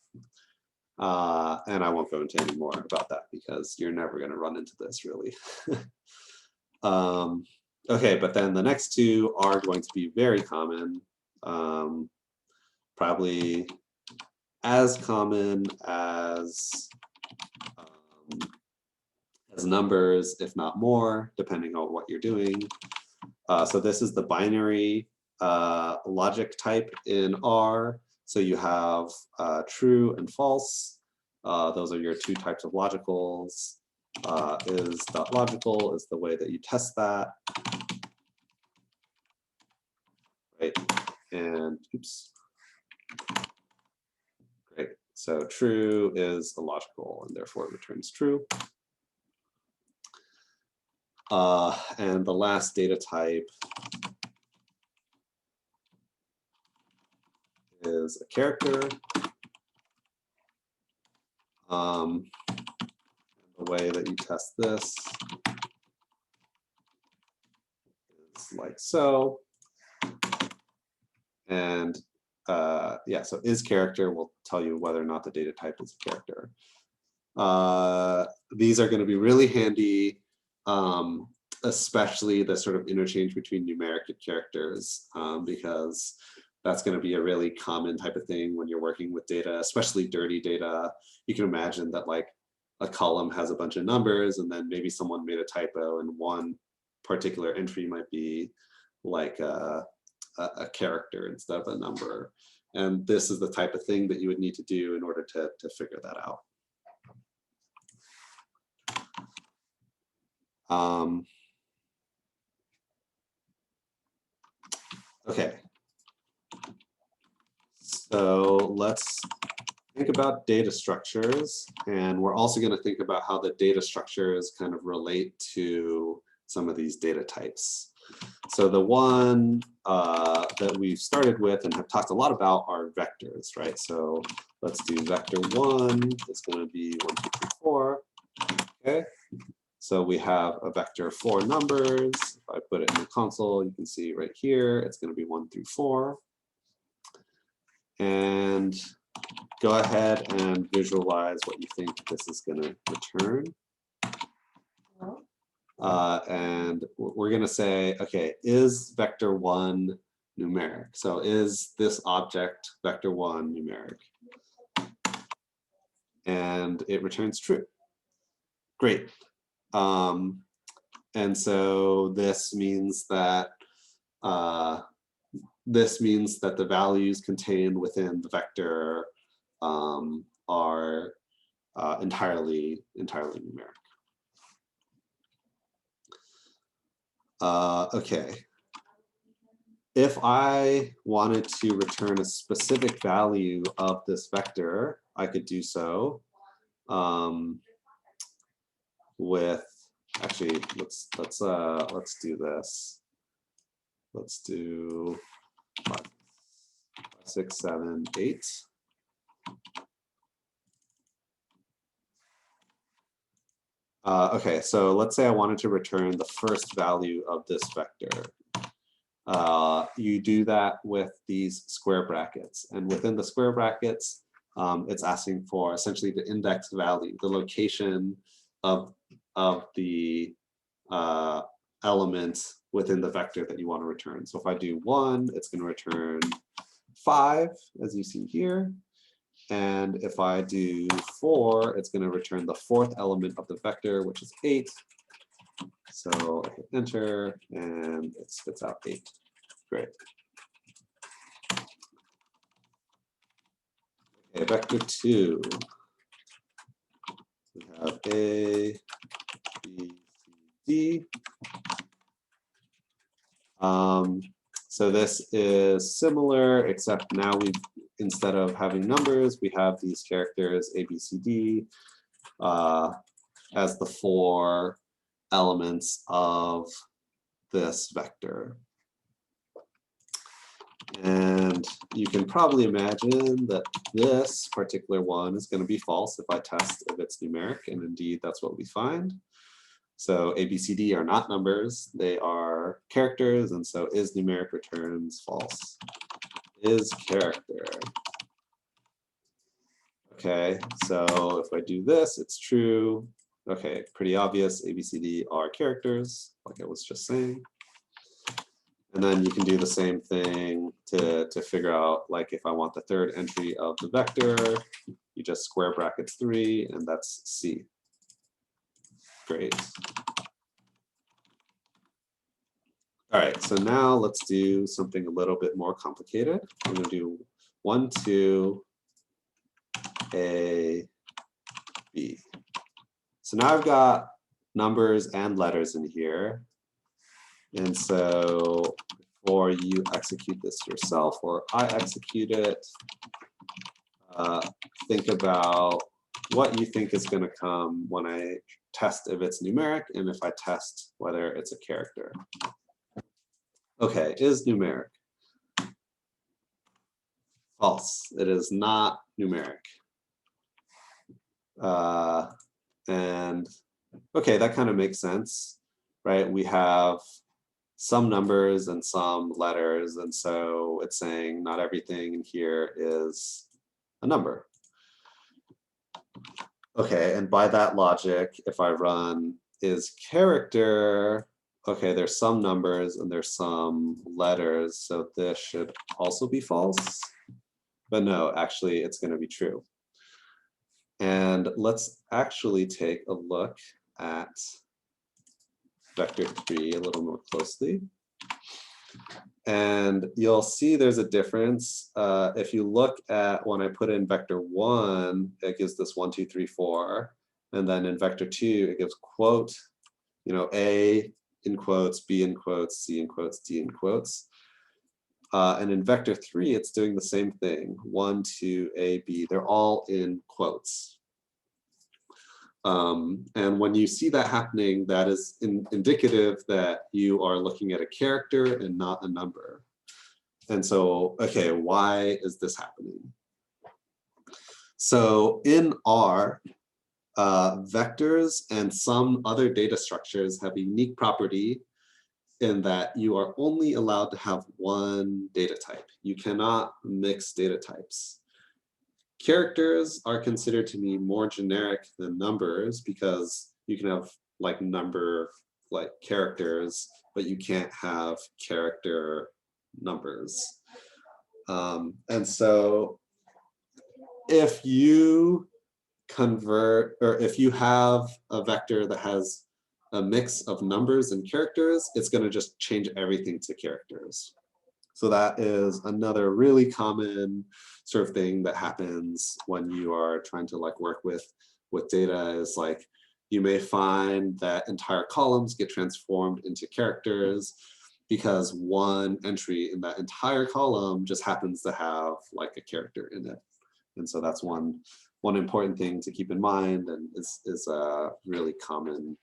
And I won't go into any more about that because you're never going to run into this really. Okay, but then the next two are going to be very common, probably as common as numbers, if not more, depending on what you're doing. So this is the binary logic type in R. So you have true and false. Those are your two types of logicals. Is.logical is the way that you test that. Right, and oops. Great, so true is a logical and therefore it returns true. And the last data type is a character. the way that you test this is like so. And yeah, so is character will tell you whether or not the data type is a character. These are going to be really handy, especially the sort of interchange between numeric and characters, because that's going to be a really common type of thing when you're working with data, especially dirty data. You can imagine that like a column has a bunch of numbers, and then maybe someone made a typo, and one particular entry might be like a character instead of a number. And this is the type of thing that you would need to do in order to figure that out. Okay, so let's think about data structures, and we're also going to think about how the data structures kind of relate to some of these data types. So the one that we've started with and have talked a lot about are vectors, right? So let's do vector 1. It's going to be 1, 2, 3, 4. Okay. So we have a vector of 4 numbers. If I put it in the console, you can see right here, it's going to be 1 through 4. And go ahead and visualize what you think this is going to return. And we're going to say, okay, is vector 1 numeric? So is this object vector 1 numeric? And it returns true. Great. And so this means that the values contained within the vector are entirely numeric. Okay. If I wanted to return a specific value of this vector, I could do so with, actually, let's do this. Let's do 5, 6, 7, 8. Okay, so let's say I wanted to return the first value of this vector. You do that with these square brackets, and within the square brackets, it's asking for essentially the index value, the location of the element within the vector that you want to return. So if I do 1, it's going to return 5, as you see here. And if I do 4, it's going to return the 4th element of the vector, which is 8. So I hit enter, and it spits out 8. Great. Okay, vector 2. We have A, B, C, D. So this is similar, except now instead of having numbers, we have these characters A, B, C, D as the 4 elements of this vector. And you can probably imagine that this particular one is going to be false if I test if it's numeric, and indeed that's what we find. So A, B, C, D are not numbers, they are characters, and so is numeric returns false. Is character. Okay, so if I do this, it's true. Okay, pretty obvious, A, B, C, D are characters, like I was just saying. And then you can do the same thing to figure out, like if I want the 3rd entry of the vector, you just square brackets 3, and that's C. Great. All right, so now let's do something a little bit more complicated. I'm going to do 1, 2, A, B. So now I've got numbers and letters in here. And so before you execute this yourself, or I execute it, think about what you think is going to come when I test if it's numeric and if I test whether it's a character. Okay, is numeric. False. It is not numeric. And okay, that kind of makes sense, right? We have some numbers and some letters, and so it's saying not everything in here is a number. Okay, and by that logic, if I run is character, okay, there's some numbers and there's some letters, so this should also be false. But no, actually it's going to be true. And let's actually take a look at vector 3 a little more closely. And you'll see there's a difference. If you look at when I put in vector 1, it gives this 1, 2, 3, 4. And then in vector 2, it gives quote, you know, A in quotes, B in quotes, C in quotes, D in quotes. And in vector 3, it's doing the same thing. 1, 2, A, B, they're all in quotes. And when you see that happening, that is indicative that you are looking at a character and not a number. And so, okay, why is this happening? So in R, vectors and some other data structures have a unique property in that you are only allowed to have one data type. You cannot mix data types. Characters are considered to be more generic than numbers because you can have like number like characters, but you can't have character numbers. And so if you convert, or if you have a vector that has a mix of numbers and characters, it's going to just change everything to characters. So that is another really common sort of thing that happens when you are trying to like work with data, is like you may find that entire columns get transformed into characters because one entry in that entire column just happens to have like a character in it. And so that's one important thing to keep in mind, and is a really common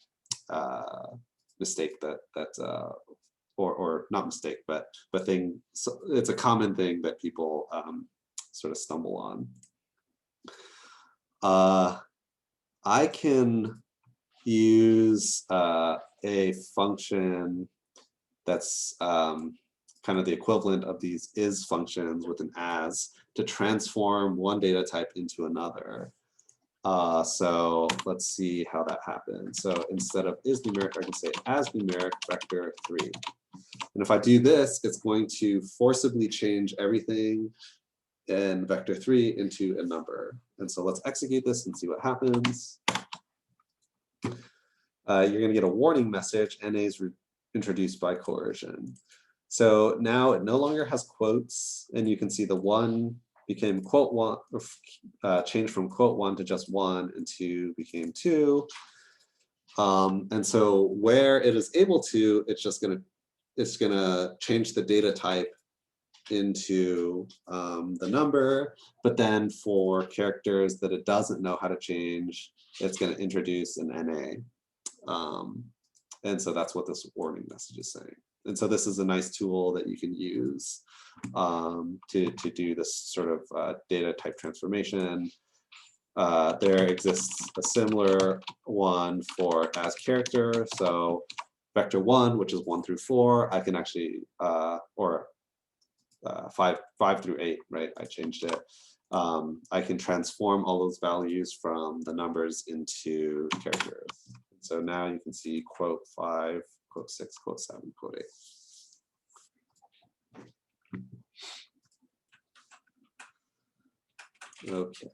mistake or not mistake, but thing. So it's a common thing that people sort of stumble on. I can use a function that's kind of the equivalent of these is functions with an as to transform one data type into another. So let's see how that happens. So instead of is numeric, I can say as numeric vector 3. And if I do this, it's going to forcibly change everything in vector 3 into a number. And so let's execute this and see what happens. You're going to get a warning message, NA is introduced by coercion. So now it no longer has quotes, and you can see the 1 became quote 1, changed from quote 1 to just 1, and 2 became 2. And so where it is able to, it's gonna change the data type into the number, but then for characters that it doesn't know how to change, it's going to introduce an NA. And so that's what this warning message is saying. And so this is a nice tool that you can use to do this sort of data type transformation. There exists a similar one for as character. So vector 1, which is 1 through 4, I can actually, or 5 through 8, right? I changed it. I can transform all those values from the numbers into characters. So now you can see quote 5, quote 6, quote 7, quote 8. Okay.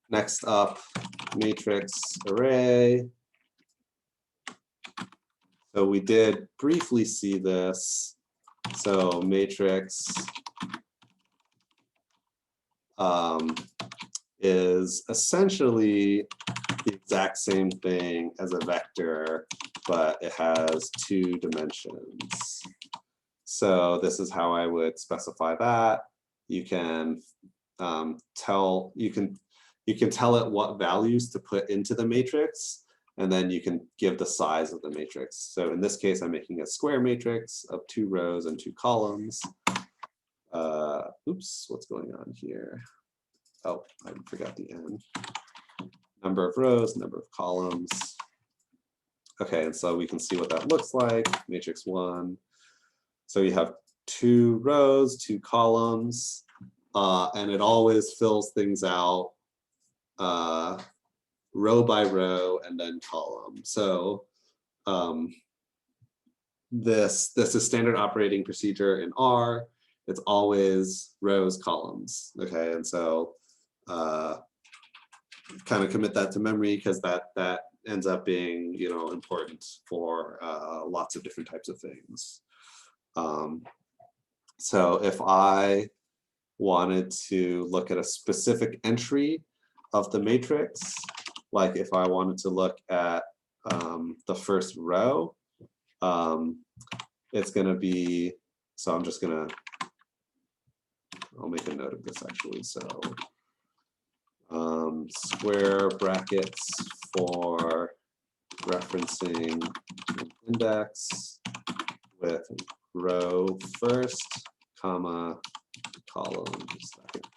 Next up, matrix array. So we did briefly see this. So matrix is essentially the exact same thing as a vector, but it has 2 dimensions. So this is how I would specify that. You can tell it what values to put into the matrix, and then you can give the size of the matrix. So in this case, I'm making a square matrix of 2 rows and 2 columns. oops, what's going on here? Oh, I forgot the n. Number of rows, number of columns. Okay, and so we can see what that looks like, matrix 1. So you have 2 rows, 2 columns, and it always fills things out row by row and then column. So this is standard operating procedure in R. It's always rows, columns. Okay, and so kind of commit that to memory because that ends up being, you know, important for lots of different types of things. So if I wanted to look at a specific entry of the matrix, like if I wanted to look at the first row, it's going to be, so I'm just going to, I'll make a note of this actually. So square brackets for referencing index with row first, comma, column second.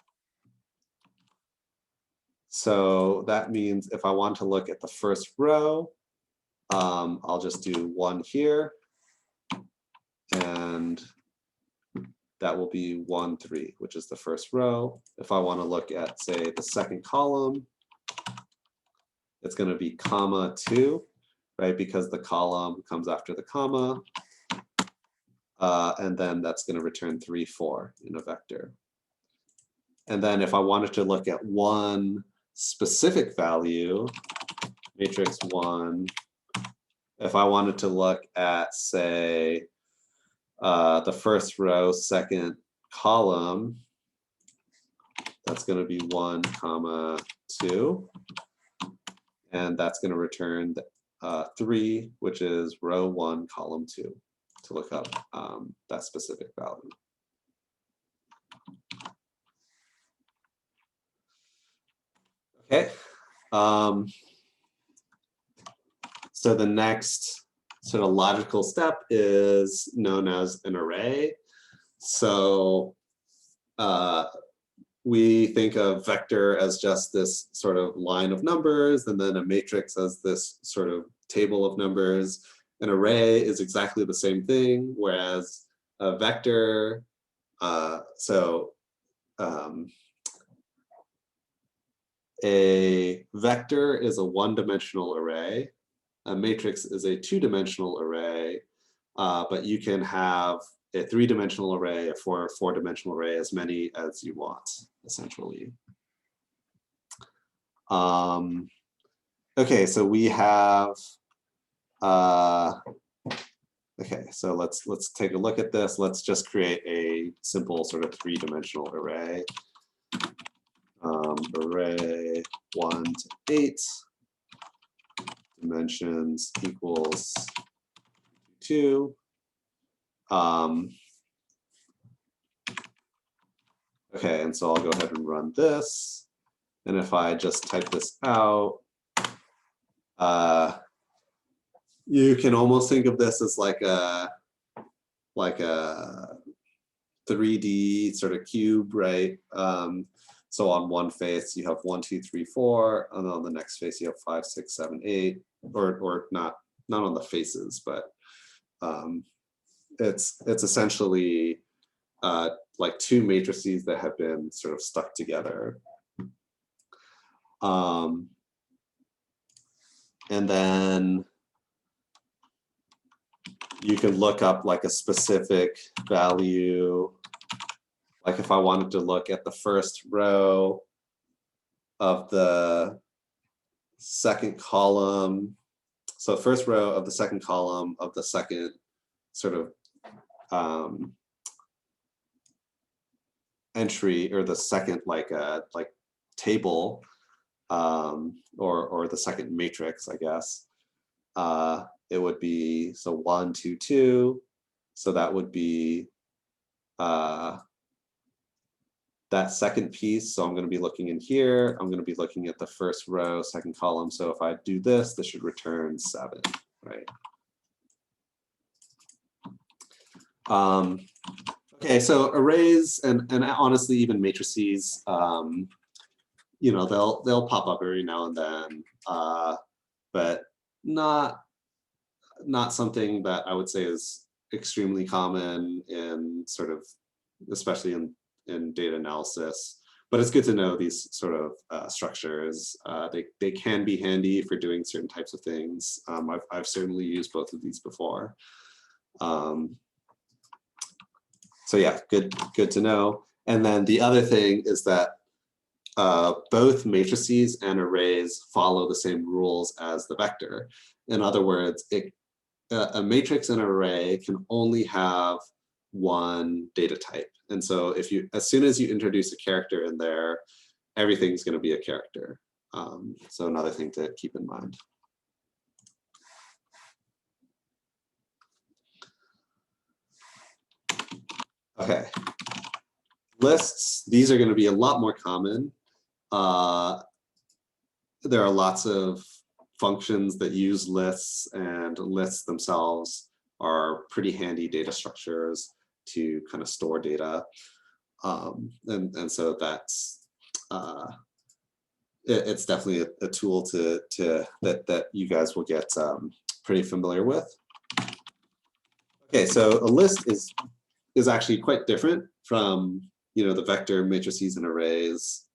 So that means if I want to look at the first row, I'll just do 1 here, and that will be 1, 3, which is the first row. If I want to look at, say, the second column, it's going to be comma 2, right? Because the column comes after the comma. And then that's going to return 3, 4 in a vector. And then if I wanted to look at one specific value, matrix 1, if I wanted to look at, say, the first row, second column, that's going to be 1, comma 2. And that's going to return 3, which is row 1, column 2, to look up that specific value. Okay. So the next sort of logical step is known as an array. So we think of vector as just this sort of line of numbers, and then a matrix as this sort of table of numbers. An array is exactly the same thing, whereas a vector, a vector is a one-dimensional array. A matrix is a two-dimensional array, but you can have a three-dimensional array, a four-dimensional array, as many as you want, essentially. Okay, so we have, okay, so let's take a look at this. Let's just create a simple sort of three-dimensional array. Array 1 to 8, dimensions equals 2. Okay, and so I'll go ahead and run this. And if I just type this out, you can almost think of this as like a 3D sort of cube, right? So on one face you have 1, 2, 3, 4, and on the next face you have 5, 6, 7, 8, or not on the faces, but it's essentially like two matrices that have been sort of stuck together. And then you can look up like a specific value. Like if I wanted to look at the first row of the second column, so first row of the second column of the second sort of entry, or the second like table, or the second matrix, I guess, it would be, so 1, 2, 2. So that would be that second piece. So I'm going to be looking in here. I'm going to be looking at the first row, second column. So if I do this, this should return 7, right? Okay, so arrays and honestly even matrices, you know, they'll pop up every now and then, but not something that I would say is extremely common in sort of, especially in data analysis. But it's good to know these sort of structures. They can be handy for doing certain types of things. I've certainly used both of these before. So yeah, good to know. And then the other thing is that both matrices and arrays follow the same rules as the vector. In other words, a matrix and array can only have one data type. And so as soon as you introduce a character in there, everything's going to be a character. So another thing to keep in mind. Okay. Lists, these are going to be a lot more common. There are lots of functions that use lists, and lists themselves are pretty handy data structures to kind of store data. And so that's, it's definitely a tool that you guys will get pretty familiar with. Okay, so a list is actually quite different from, you know, the vector, matrices, and arrays.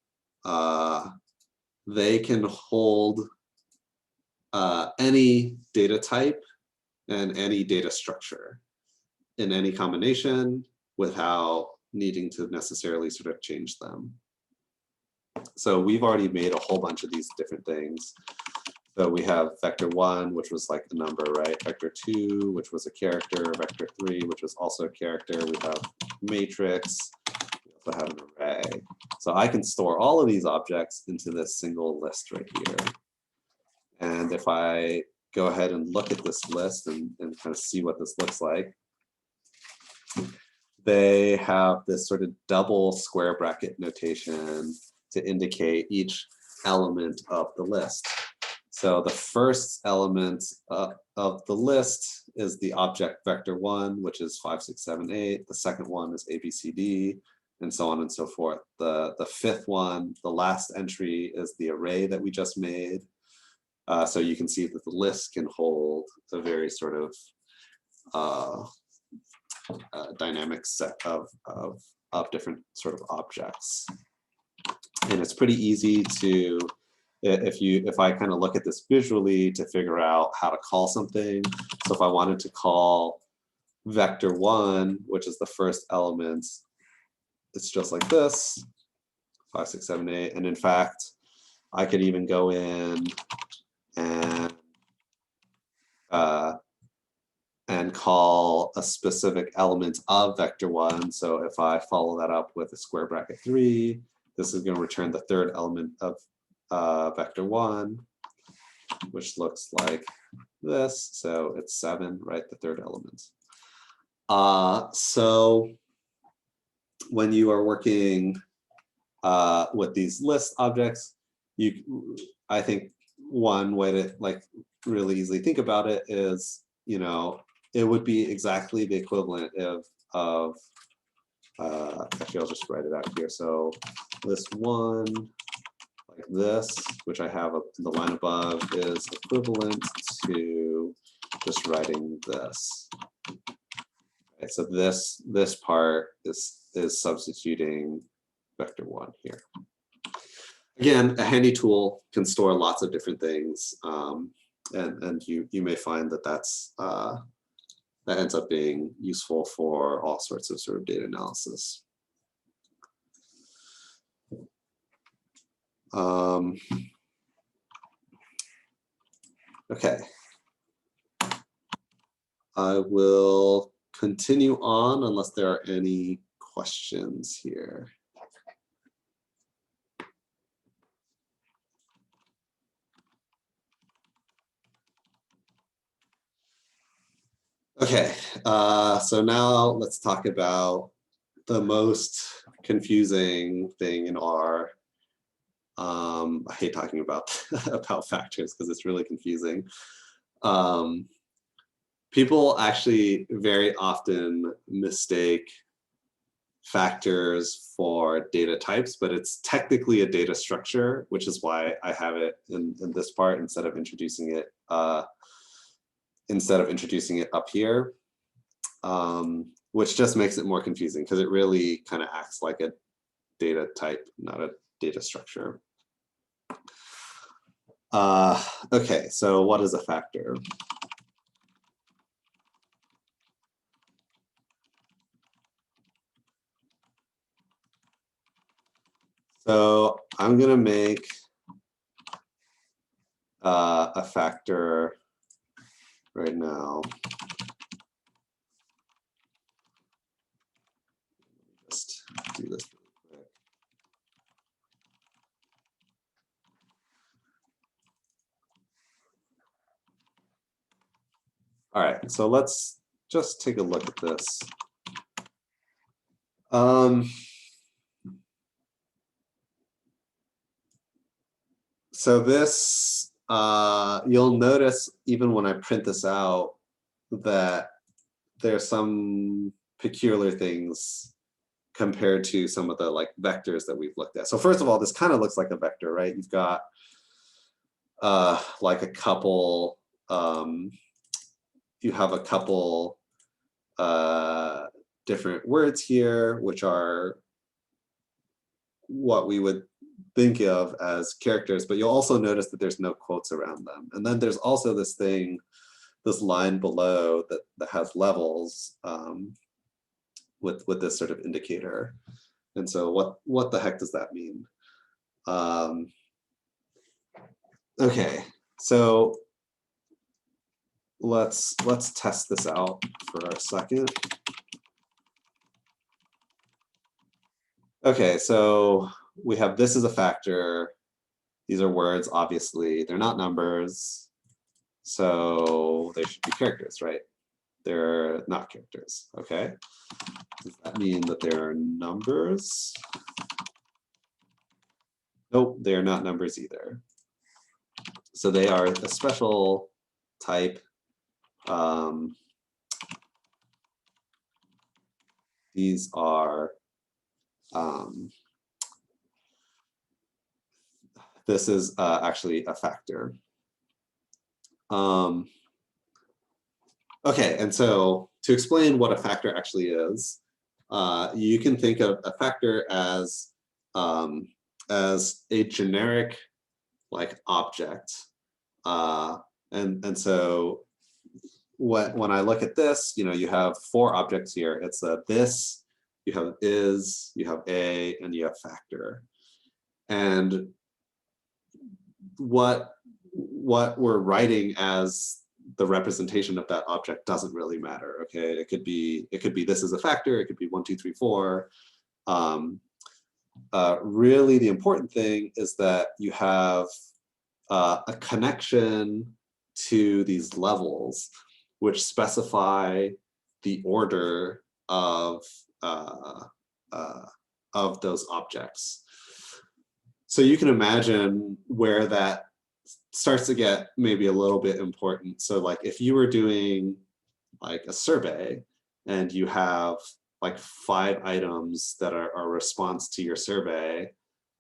They can hold any data type and any data structure in any combination without needing to necessarily sort of change them. So we've already made a whole bunch of these different things. So we have vector 1, which was like the number, right? Vector 2, which was a character. Vector 3, which was also a character. We have matrix. We also have an array. So I can store all of these objects into this single list right here. And if I go ahead and look at this list and kind of see what this looks like, they have this sort of double square bracket notation to indicate each element of the list. So the first element of the list is the object vector 1, which is 5, 6, 7, 8. The second one is A, B, C, D, and so on and so forth. The fifth one, the last entry, is the array that we just made. So you can see that the list can hold a very sort of dynamic set of different sort of objects. And it's pretty easy to, if I kind of look at this visually, to figure out how to call something. So if I wanted to call vector 1, which is the first element, it's just like this, 5, 6, 7, 8. And in fact, I could even go in and call a specific element of vector 1. So if I follow that up with a square bracket 3, this is going to return the third element of vector 1, which looks like this. So it's 7, right? The third element. So when you are working with these list objects, I think one way to like really easily think about it is, you know, it would be exactly the equivalent of actually I'll just write it out here. So list 1 like this, which I have in the line above, is equivalent to just writing this. Okay, so this part is substituting vector 1 here. Again, a handy tool, can store lots of different things, and you may find that that ends up being useful for all sorts of sort of data analysis. Okay, I will continue on unless there are any questions here. Okay, so now let's talk about the most confusing thing in R. I hate talking about about factors because it's really confusing. People actually very often mistake factors for data types, but it's technically a data structure, which is why I have it in this part instead of introducing it up here, which just makes it more confusing because it really kind of acts like a data type, not a data structure. Okay, so what is a factor? So I'm gonna make a factor right now. Just do this really quick. All right, so let's just take a look at this. So this, you'll notice even when I print this out that there's some peculiar things compared to some of the like vectors that we've looked at. So first of all, this kind of looks like a vector, right? You've got like a couple, you have a couple different words here, which are what we would think of as characters, but you'll also notice that there's no quotes around them. And then there's also this thing, this line below that has levels with this sort of indicator. And so what the heck does that mean? Okay, so let's test this out for a second. Okay, so we have this as a factor. These are words, obviously. They're not numbers. So they should be characters, right? They're not characters, okay? Does that mean that they're numbers? Nope, they're not numbers either. So they are a special type. These are, this is actually a factor. Okay, and so to explain what a factor actually is, you can think of a factor as a generic like object. And so when I look at this, you know, you have four objects here. It's a this, you have is, you have a, and you have factor. And what we're writing as the representation of that object doesn't really matter. Okay, it could be this is a factor, it could be 1, 2, 3, 4. Really the important thing is that you have a connection to these levels which specify the order of those objects. So you can imagine where that starts to get maybe a little bit important. So like if you were doing like a survey and you have like 5 items that are a response to your survey,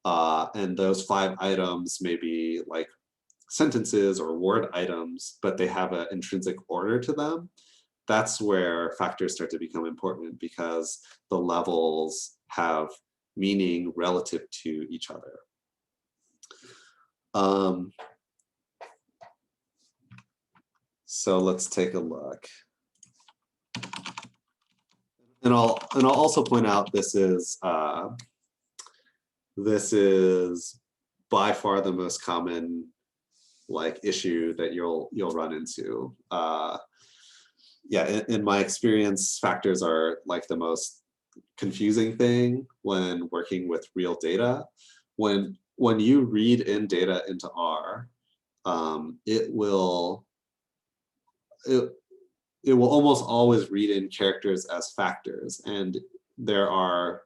and those 5 items may be like sentences or word items, but they have an intrinsic order to them, that's where factors start to become important because the levels have meaning relative to each other. So let's take a look. And I'll also point out this is by far the most common like issue that you'll run into. Yeah, in my experience, factors are like the most confusing thing when working with real data. When you read in data into R, it will almost always read in characters as factors, and there are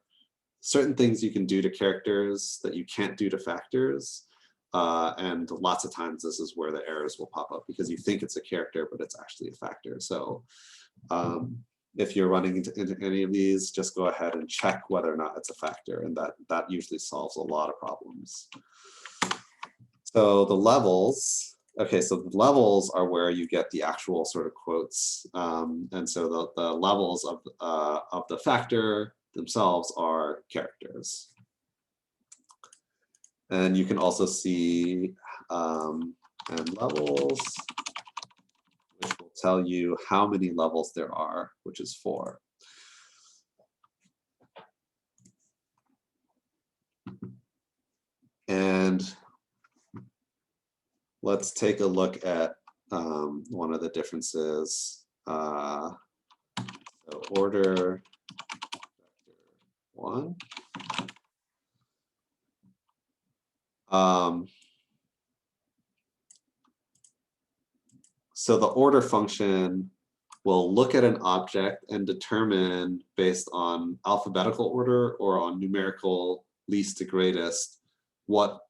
certain things you can do to characters that you can't do to factors, and lots of times this is where the errors will pop up because you think it's a character but it's actually a factor. So if you're running into any of these, just go ahead and check whether or not it's a factor, and that usually solves a lot of problems. So the levels, okay, so the levels are where you get the actual sort of quotes. And so the levels of the factor themselves are characters. And you can also see and levels, which will tell you how many levels there are, which is 4. And let's take a look at one of the differences. So order vector 1. So the order function will look at an object and determine based on alphabetical order or on numerical least to greatest what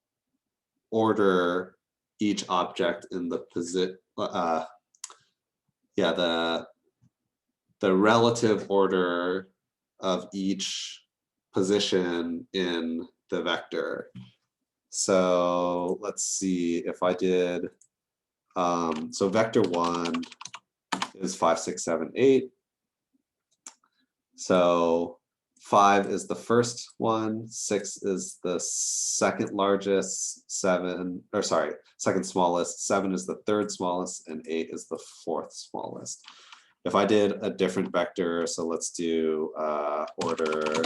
order each object in the position, the relative order of each position in the vector. So let's see if I did, so vector 1 is 5, 6, 7, 8. So 5 is the first one, 6 is the second largest, second smallest, 7 is the third smallest, and 8 is the fourth smallest. If I did a different vector, so let's do order,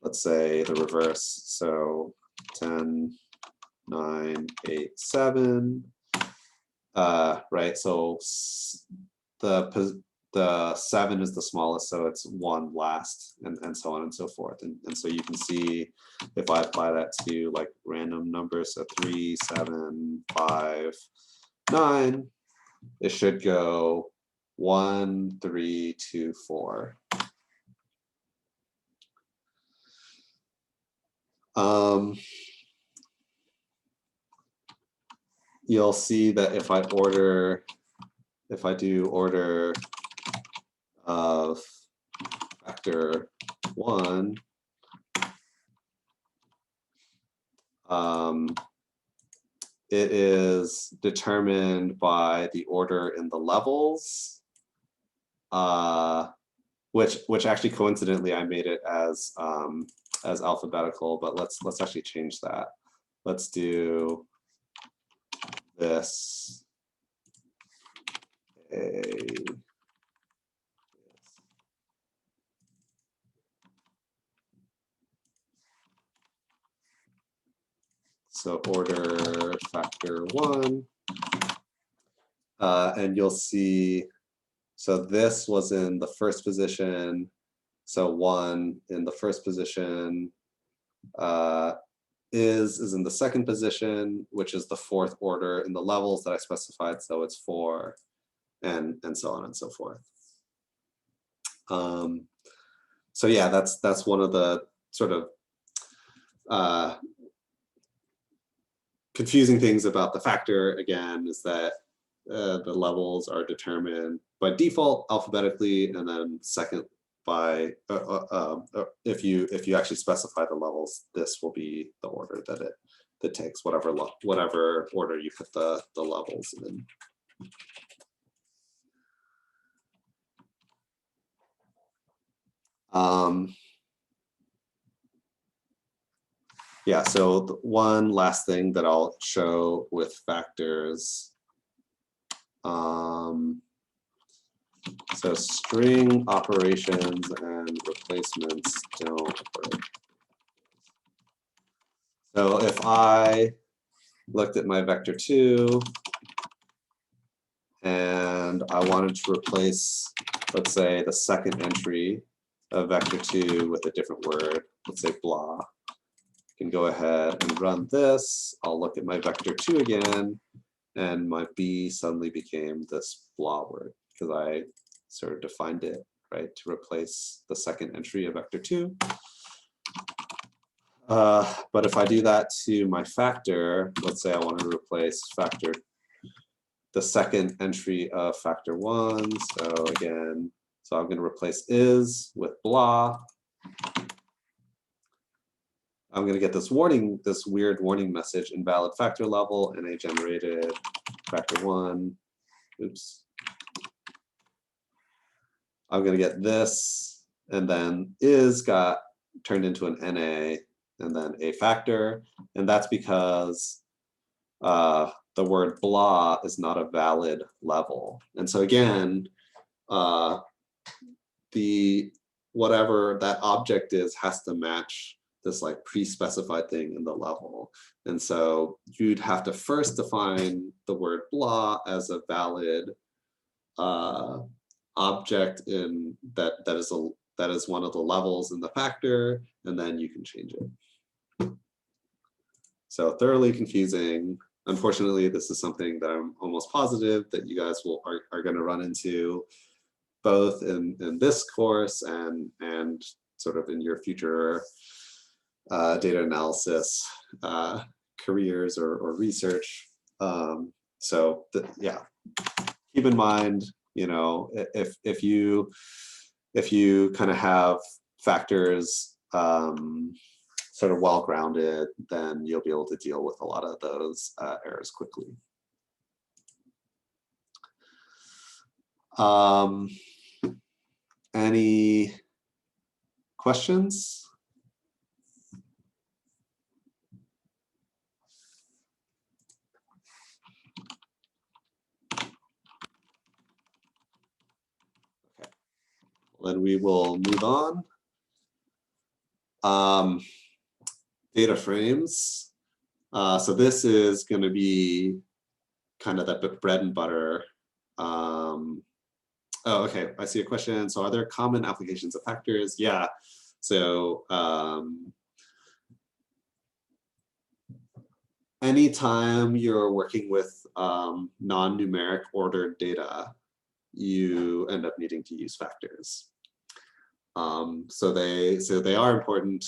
let's say the reverse, so 10, 9, 8, 7, right? So the 7 is the smallest, so it's 1 last, and so on and so forth. And so you can see if I apply that to like random numbers, so 3, 7, 5, 9, it should go 1, 3, 2, 4. You'll see that if I do order of vector 1, it is determined by the order in the levels, which actually coincidentally I made it as alphabetical, but let's actually change that. Let's do this. So order factor 1, and you'll see, so this was in the first position, so 1 in the first position, is in the second position, which is the fourth order in the levels that I specified, so it's 4, and so on and so forth. So yeah, that's one of the sort of confusing things about the factor, again, is that the levels are determined by default alphabetically, and then second by if you actually specify the levels, this will be the order that it takes, whatever order you put the levels in. Yeah, so the one last thing that I'll show with factors. So string operations and replacements don't work. So if I looked at my vector 2 and I wanted to replace, let's say, the second entry of vector 2 with a different word, let's say blah, I can go ahead and run this. I'll look at my vector 2 again, and my B suddenly became this blah word because I sort of defined it, right, to replace the second entry of vector 2. But if I do that to my factor, let's say I want to replace the second entry of factor 1. So again, So I'm going to replace is with blah. I'm going to get this warning, this weird warning message, invalid factor level, NA generated factor 1. Oops. I'm going to get this, and then is got turned into an NA, and then a factor. And that's because the word blah is not a valid level. And so again, the whatever that object is has to match this like pre-specified thing in the level. And so you'd have to first define the word blah as a valid object in that is one of the levels in the factor, and then you can change it. So thoroughly confusing. Unfortunately, this is something that I'm almost positive that you guys are going to run into both in this course and sort of in your future data analysis careers or research. Yeah, keep in mind, you know, if you kind of have factors sort of well-grounded, then you'll be able to deal with a lot of those errors quickly. Any questions? Okay, then we will move on. Data frames. So this is going to be kind of the bread and butter. Oh, okay, I see a question. So are there common applications of factors? Yeah, so anytime you're working with non-numeric ordered data, you end up needing to use factors. So they are important.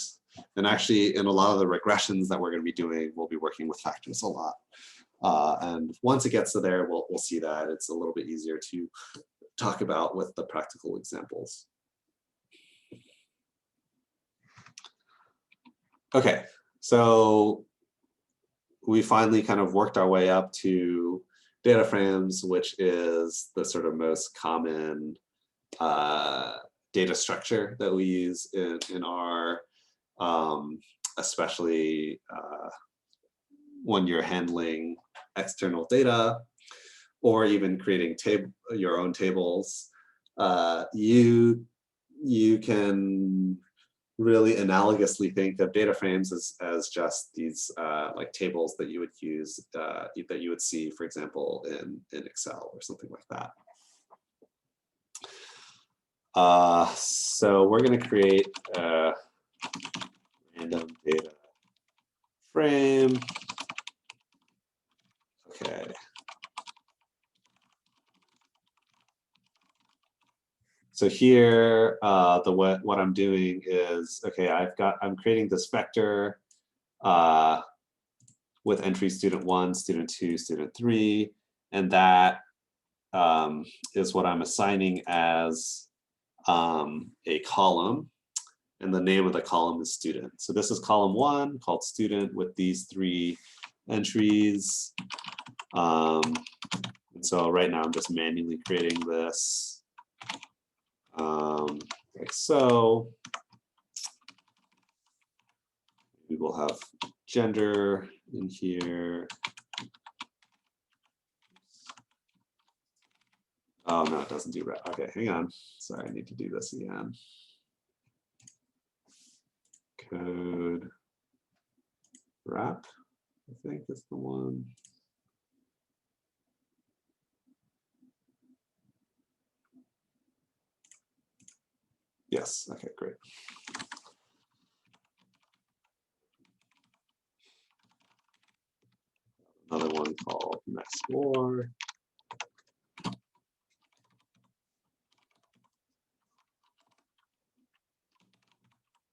And actually, in a lot of the regressions that we're going to be doing, we'll be working with factors a lot. And once it gets to there, we'll see that it's a little bit easier to talk about with the practical examples. Okay, so we finally kind of worked our way up to data frames, which is the sort of most common data structure that we use in R, especially when you're handling external data or even creating your own tables. You can really analogously think of data frames as just these like tables that you would use, that you would see, for example, in Excel or something like that. So we're going to create a random data frame. Okay. So here, what I'm doing is, okay, I'm creating this vector with entry student 1, student 2, student 3, and that is what I'm assigning as a column, and the name of the column is student. So this is column 1 called student with these 3 entries. And so right now I'm just manually creating this like so. We will have gender in here. Oh no, it doesn't do that. Okay, hang on. Sorry, I need to do this again. Code wrap, I think is the one. Yes, okay, great. Another one called Explore.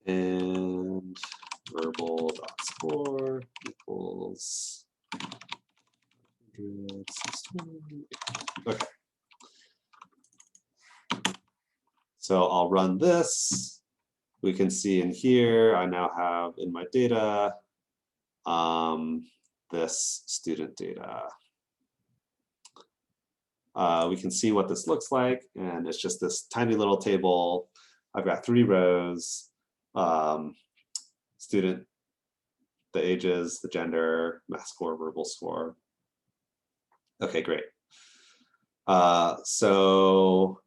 And verbal.score equals 100, 620. Okay. So I'll run this. We can see in here, I now have in my data, this student data. We can see what this looks like, and it's just this tiny little table. I've got 3 rows, student, the ages, the gender, math score, verbal score. Okay, great. So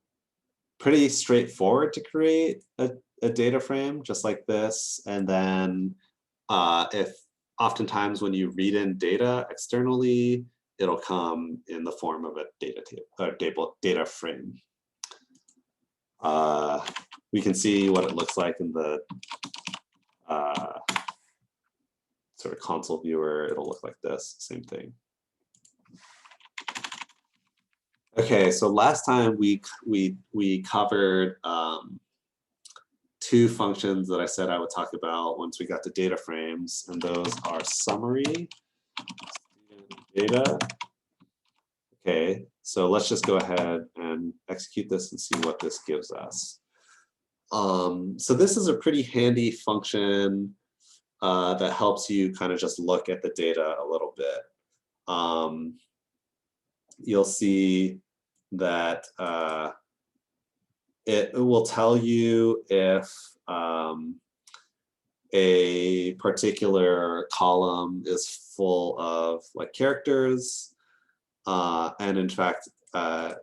pretty straightforward to create a data frame just like this. And then if oftentimes when you read in data externally, it'll come in the form of a data table, data frame. We can see what it looks like in the sort of console viewer. It'll look like this, same thing. Okay, so last time we covered 2 functions that I said I would talk about once we got to data frames, and those are summary, data. Okay, so let's just go ahead and execute this and see what this gives us. So this is a pretty handy function that helps you kind of just look at the data a little bit. You'll see that it will tell you if a particular column is full of like characters. And in fact,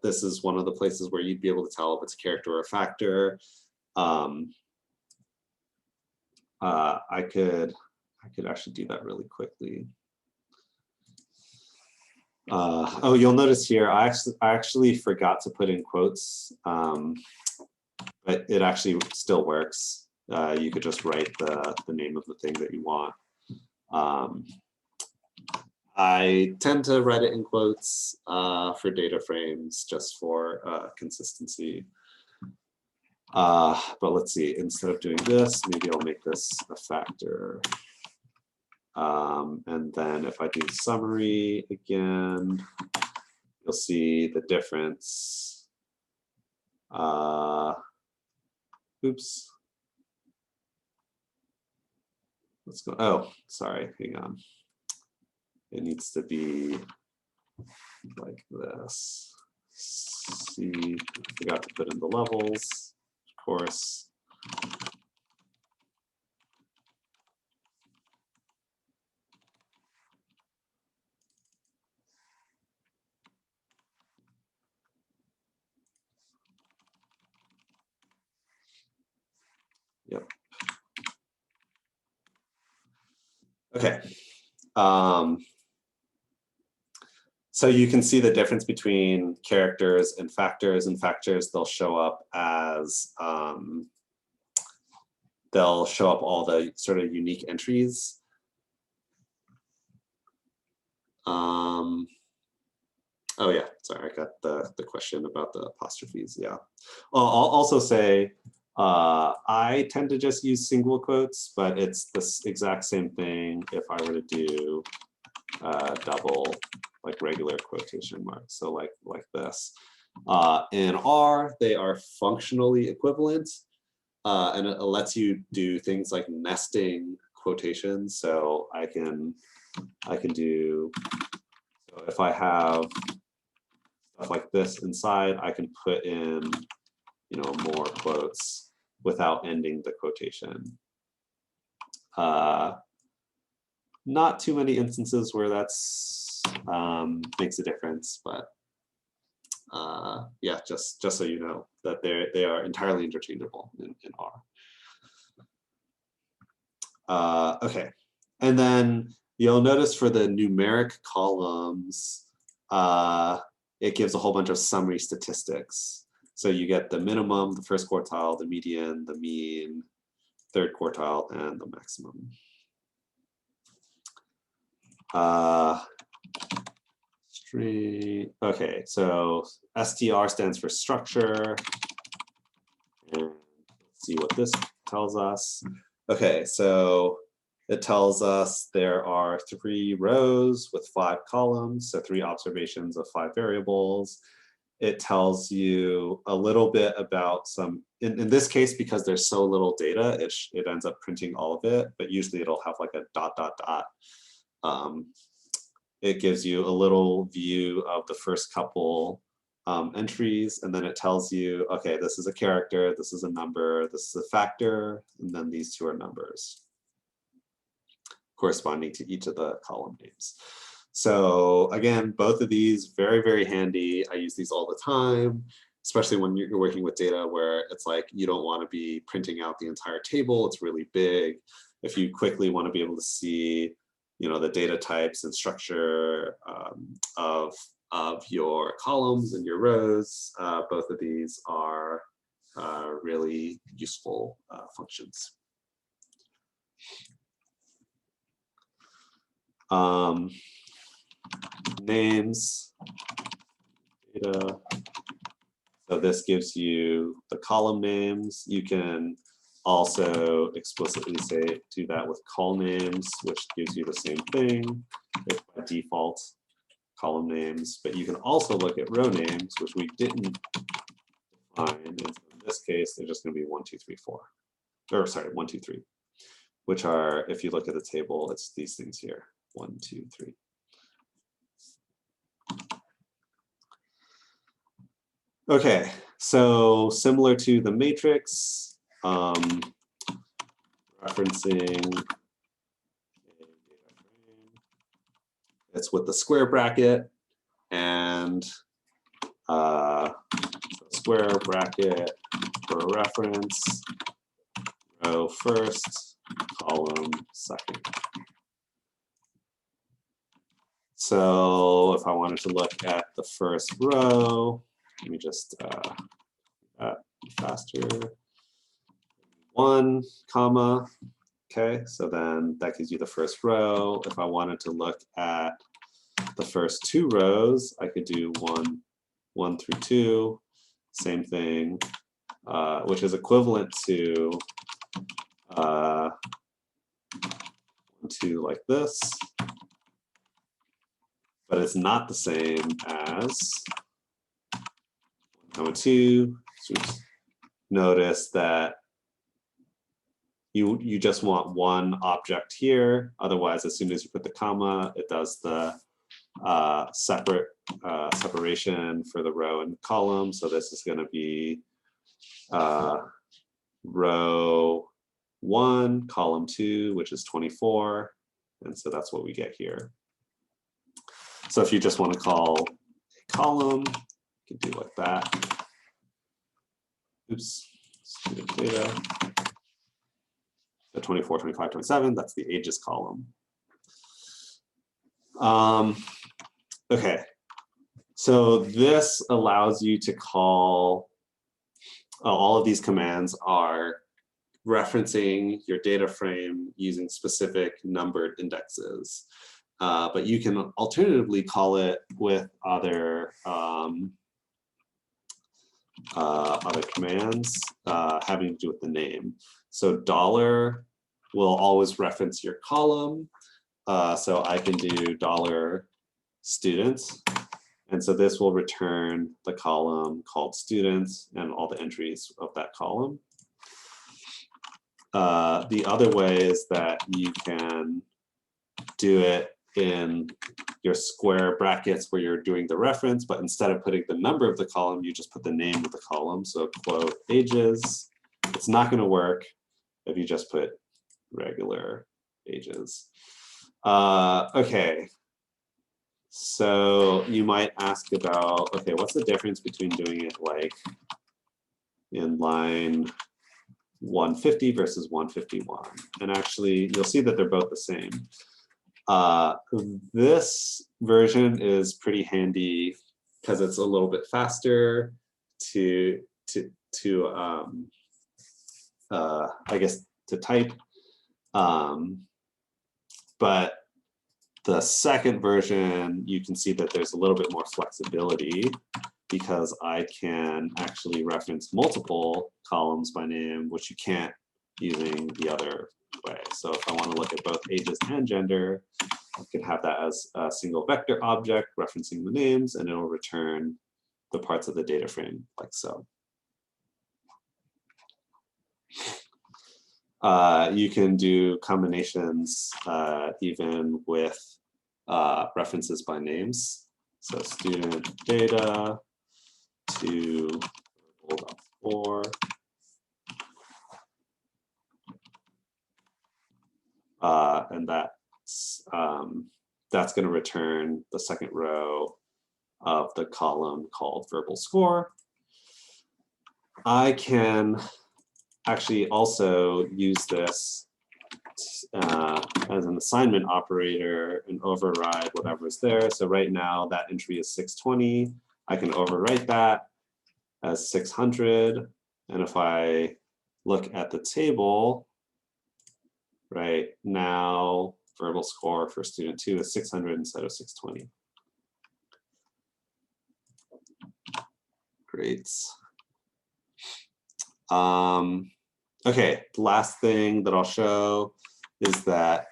this is one of the places where you'd be able to tell if it's a character or a factor. I could actually do that really quickly. Oh, you'll notice here, I actually forgot to put in quotes, but it actually still works. You could just write the name of the thing that you want. I tend to write it in quotes for data frames just for consistency. But let's see, instead of doing this, maybe I'll make this a factor. And then if I do summary again, you'll see the difference. Oops. Let's go. Oh, sorry, hang on. It needs to be like this. See, I forgot to put in the levels, of course. Yep. Okay. So you can see the difference between characters and factors. In factors, they'll show up as, they'll show up all the sort of unique entries. Oh yeah, sorry, I got the question about the apostrophes, yeah. I'll also say, I tend to just use single quotes, but it's this exact same thing if I were to do double, like regular quotation marks, so like this. In R, they are functionally equivalent, and it lets you do things like nesting quotations. So I can do, so if I have stuff like this inside, I can put in, you know, more quotes without ending the quotation. Not too many instances where that's makes a difference, but yeah, just so you know that they are entirely interchangeable in R. Okay, and then you'll notice for the numeric columns, it gives a whole bunch of summary statistics. So you get the minimum, the first quartile, the median, the mean, third quartile, and the maximum. Okay, so STR stands for structure. And let's see what this tells us. Okay, so it tells us there are 3 rows with 5 columns, so 3 observations of 5 variables. it tells you a little bit about some, in this case, because there's so little data, it ends up printing all of it, but usually it'll have like a dot, dot, dot. It gives you a little view of the first couple entries, and then it tells you, okay, this is a character, this is a number, this is a factor, and then these two are numbers corresponding to each of the column names. So again, both of these very, very handy. I use these all the time, especially when you're working with data where it's like you don't want to be printing out the entire table. It's really big. If you quickly want to be able to see, you know, the data types and structure of your columns and your rows, both of these are really useful functions. Names, data. So this gives you the column names. You can also explicitly say do that with call names, which gives you the same thing. It's by default column names, but you can also look at row names, which we didn't define. And so in this case, they're just going to be 1, 2, 3, 4. Or sorry, 1, 2, 3, which are, if you look at the table, it's these things here. 1, 2, 3. Okay, so similar to the matrix, referencing it's with the square bracket and square bracket for reference, row first, column second. So if I wanted to look at the first row, let me just faster. 1, comma. Okay, so then that gives you the first row. If I wanted to look at the first 2 rows, I could do 1 through 2, same thing, which is equivalent to 1, 2 like this, but it's not the same as 1, 2. Oops. Notice that you just want one object here. Otherwise, as soon as you put the comma, it does the separation for the row and column. So this is going to be row 1, column 2, which is 24. And so that's what we get here. So if you just want to call a column, you can do like that. Oops, student data. So 24, 25, 27, that's the ages column. Okay, so this allows you to call, all of these commands are referencing your data frame using specific numbered indexes. But you can alternatively call it with other commands having to do with the name. So dollar will always reference your column. So I can do $students. And so this will return the column called students and all the entries of that column. The other way is that you can do it in your square brackets where you're doing the reference, but instead of putting the number of the column, you just put the name of the column. So quote ages. It's not going to work if you just put regular ages. Okay. So you might ask about, okay, what's the difference between doing it like in line 150 versus 151? And actually, you'll see that they're both the same. This version is pretty handy because it's a little bit faster to I guess to type, but the second version, you can see that there's a little bit more flexibility because I can actually reference multiple columns by name, which you can't using the other way. So if I want to look at both ages and gender, I can have that as a single vector object referencing the names, and it'll return the parts of the data frame, like so. You can do combinations even with references by names. So student data to verbal.score. And that's going to return the second row of the column called verbal score. I can actually also use this as an assignment operator and override whatever's there. So right now that entry is 620. I can overwrite that as 600. And if I look at the table, right now, verbal score for student 2 is 600 instead of 620. Great. Okay, the last thing that I'll show is that,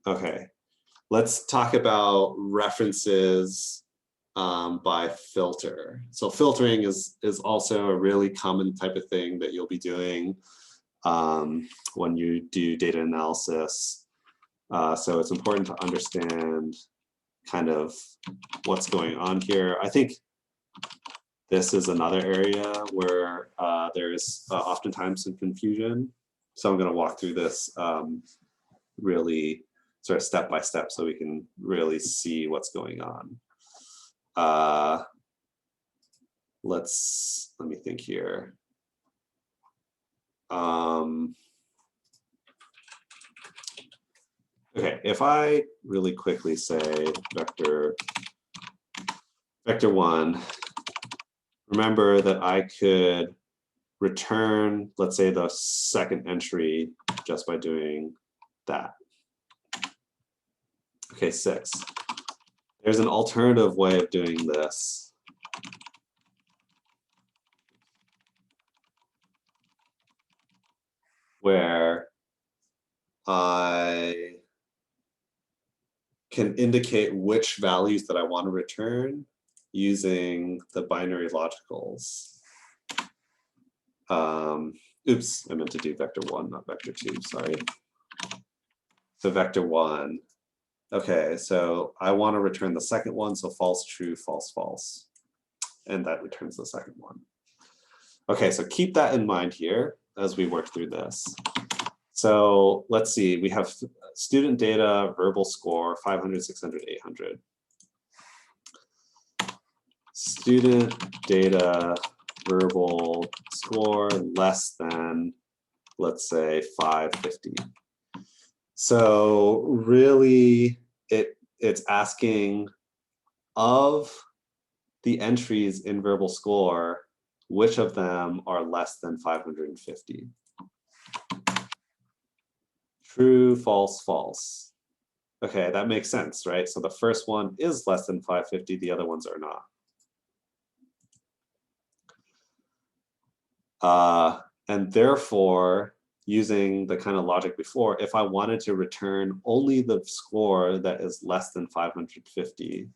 okay, let's talk about references by filter. So filtering is also a really common type of thing that you'll be doing when you do data analysis. So it's important to understand kind of what's going on here. I think this is another area where there's oftentimes some confusion. So I'm going to walk through this really sort of step by step so we can really see what's going on. Let me think here. Okay, if I really quickly say vector 1, remember that I could return, let's say, the second entry just by doing that. Okay, 6. There's an alternative way of doing this. Where I can indicate which values that I want to return using the binary logicals. Oops, I meant to do vector 1, not vector 2, sorry. So vector 1. Okay, so I want to return the second one, so false, true, false, false. And that returns the second one. Okay, so keep that in mind here as we work through this. So let's see, we have student data, verbal score, 500, 600, 800. Student data, verbal score less than, let's say, 550. So really, it's asking of the entries in verbal score, which of them are less than 550? True, false, false. Okay, that makes sense, right? So the first one is less than 550, the other ones are not. And therefore, using the kind of logic before, if I wanted to return only the score that is less than 550,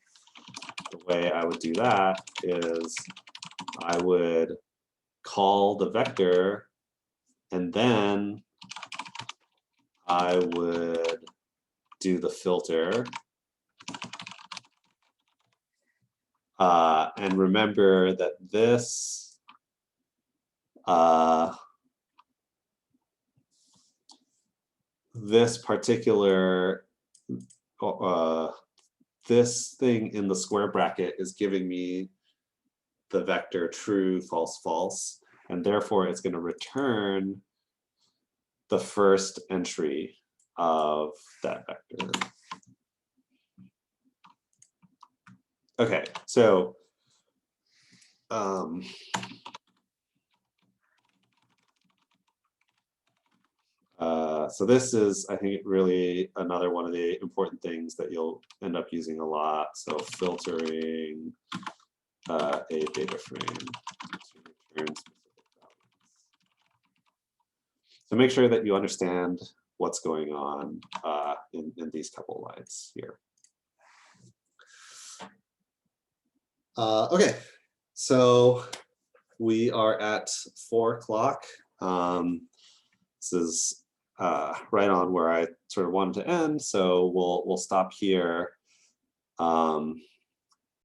the way I would do that is I would call the vector and then I would do the filter. And remember that this this particular this thing in the square bracket is giving me the vector true, false, false, and therefore it's going to return the first entry of that vector. Okay, so so this is, I think, really another one of the important things that you'll end up using a lot. So filtering a data frame to return specific values. So make sure that you understand what's going on in these couple lines here. Okay, so we are at 4 o'clock. This is right on where I sort of wanted to end, so we'll stop here.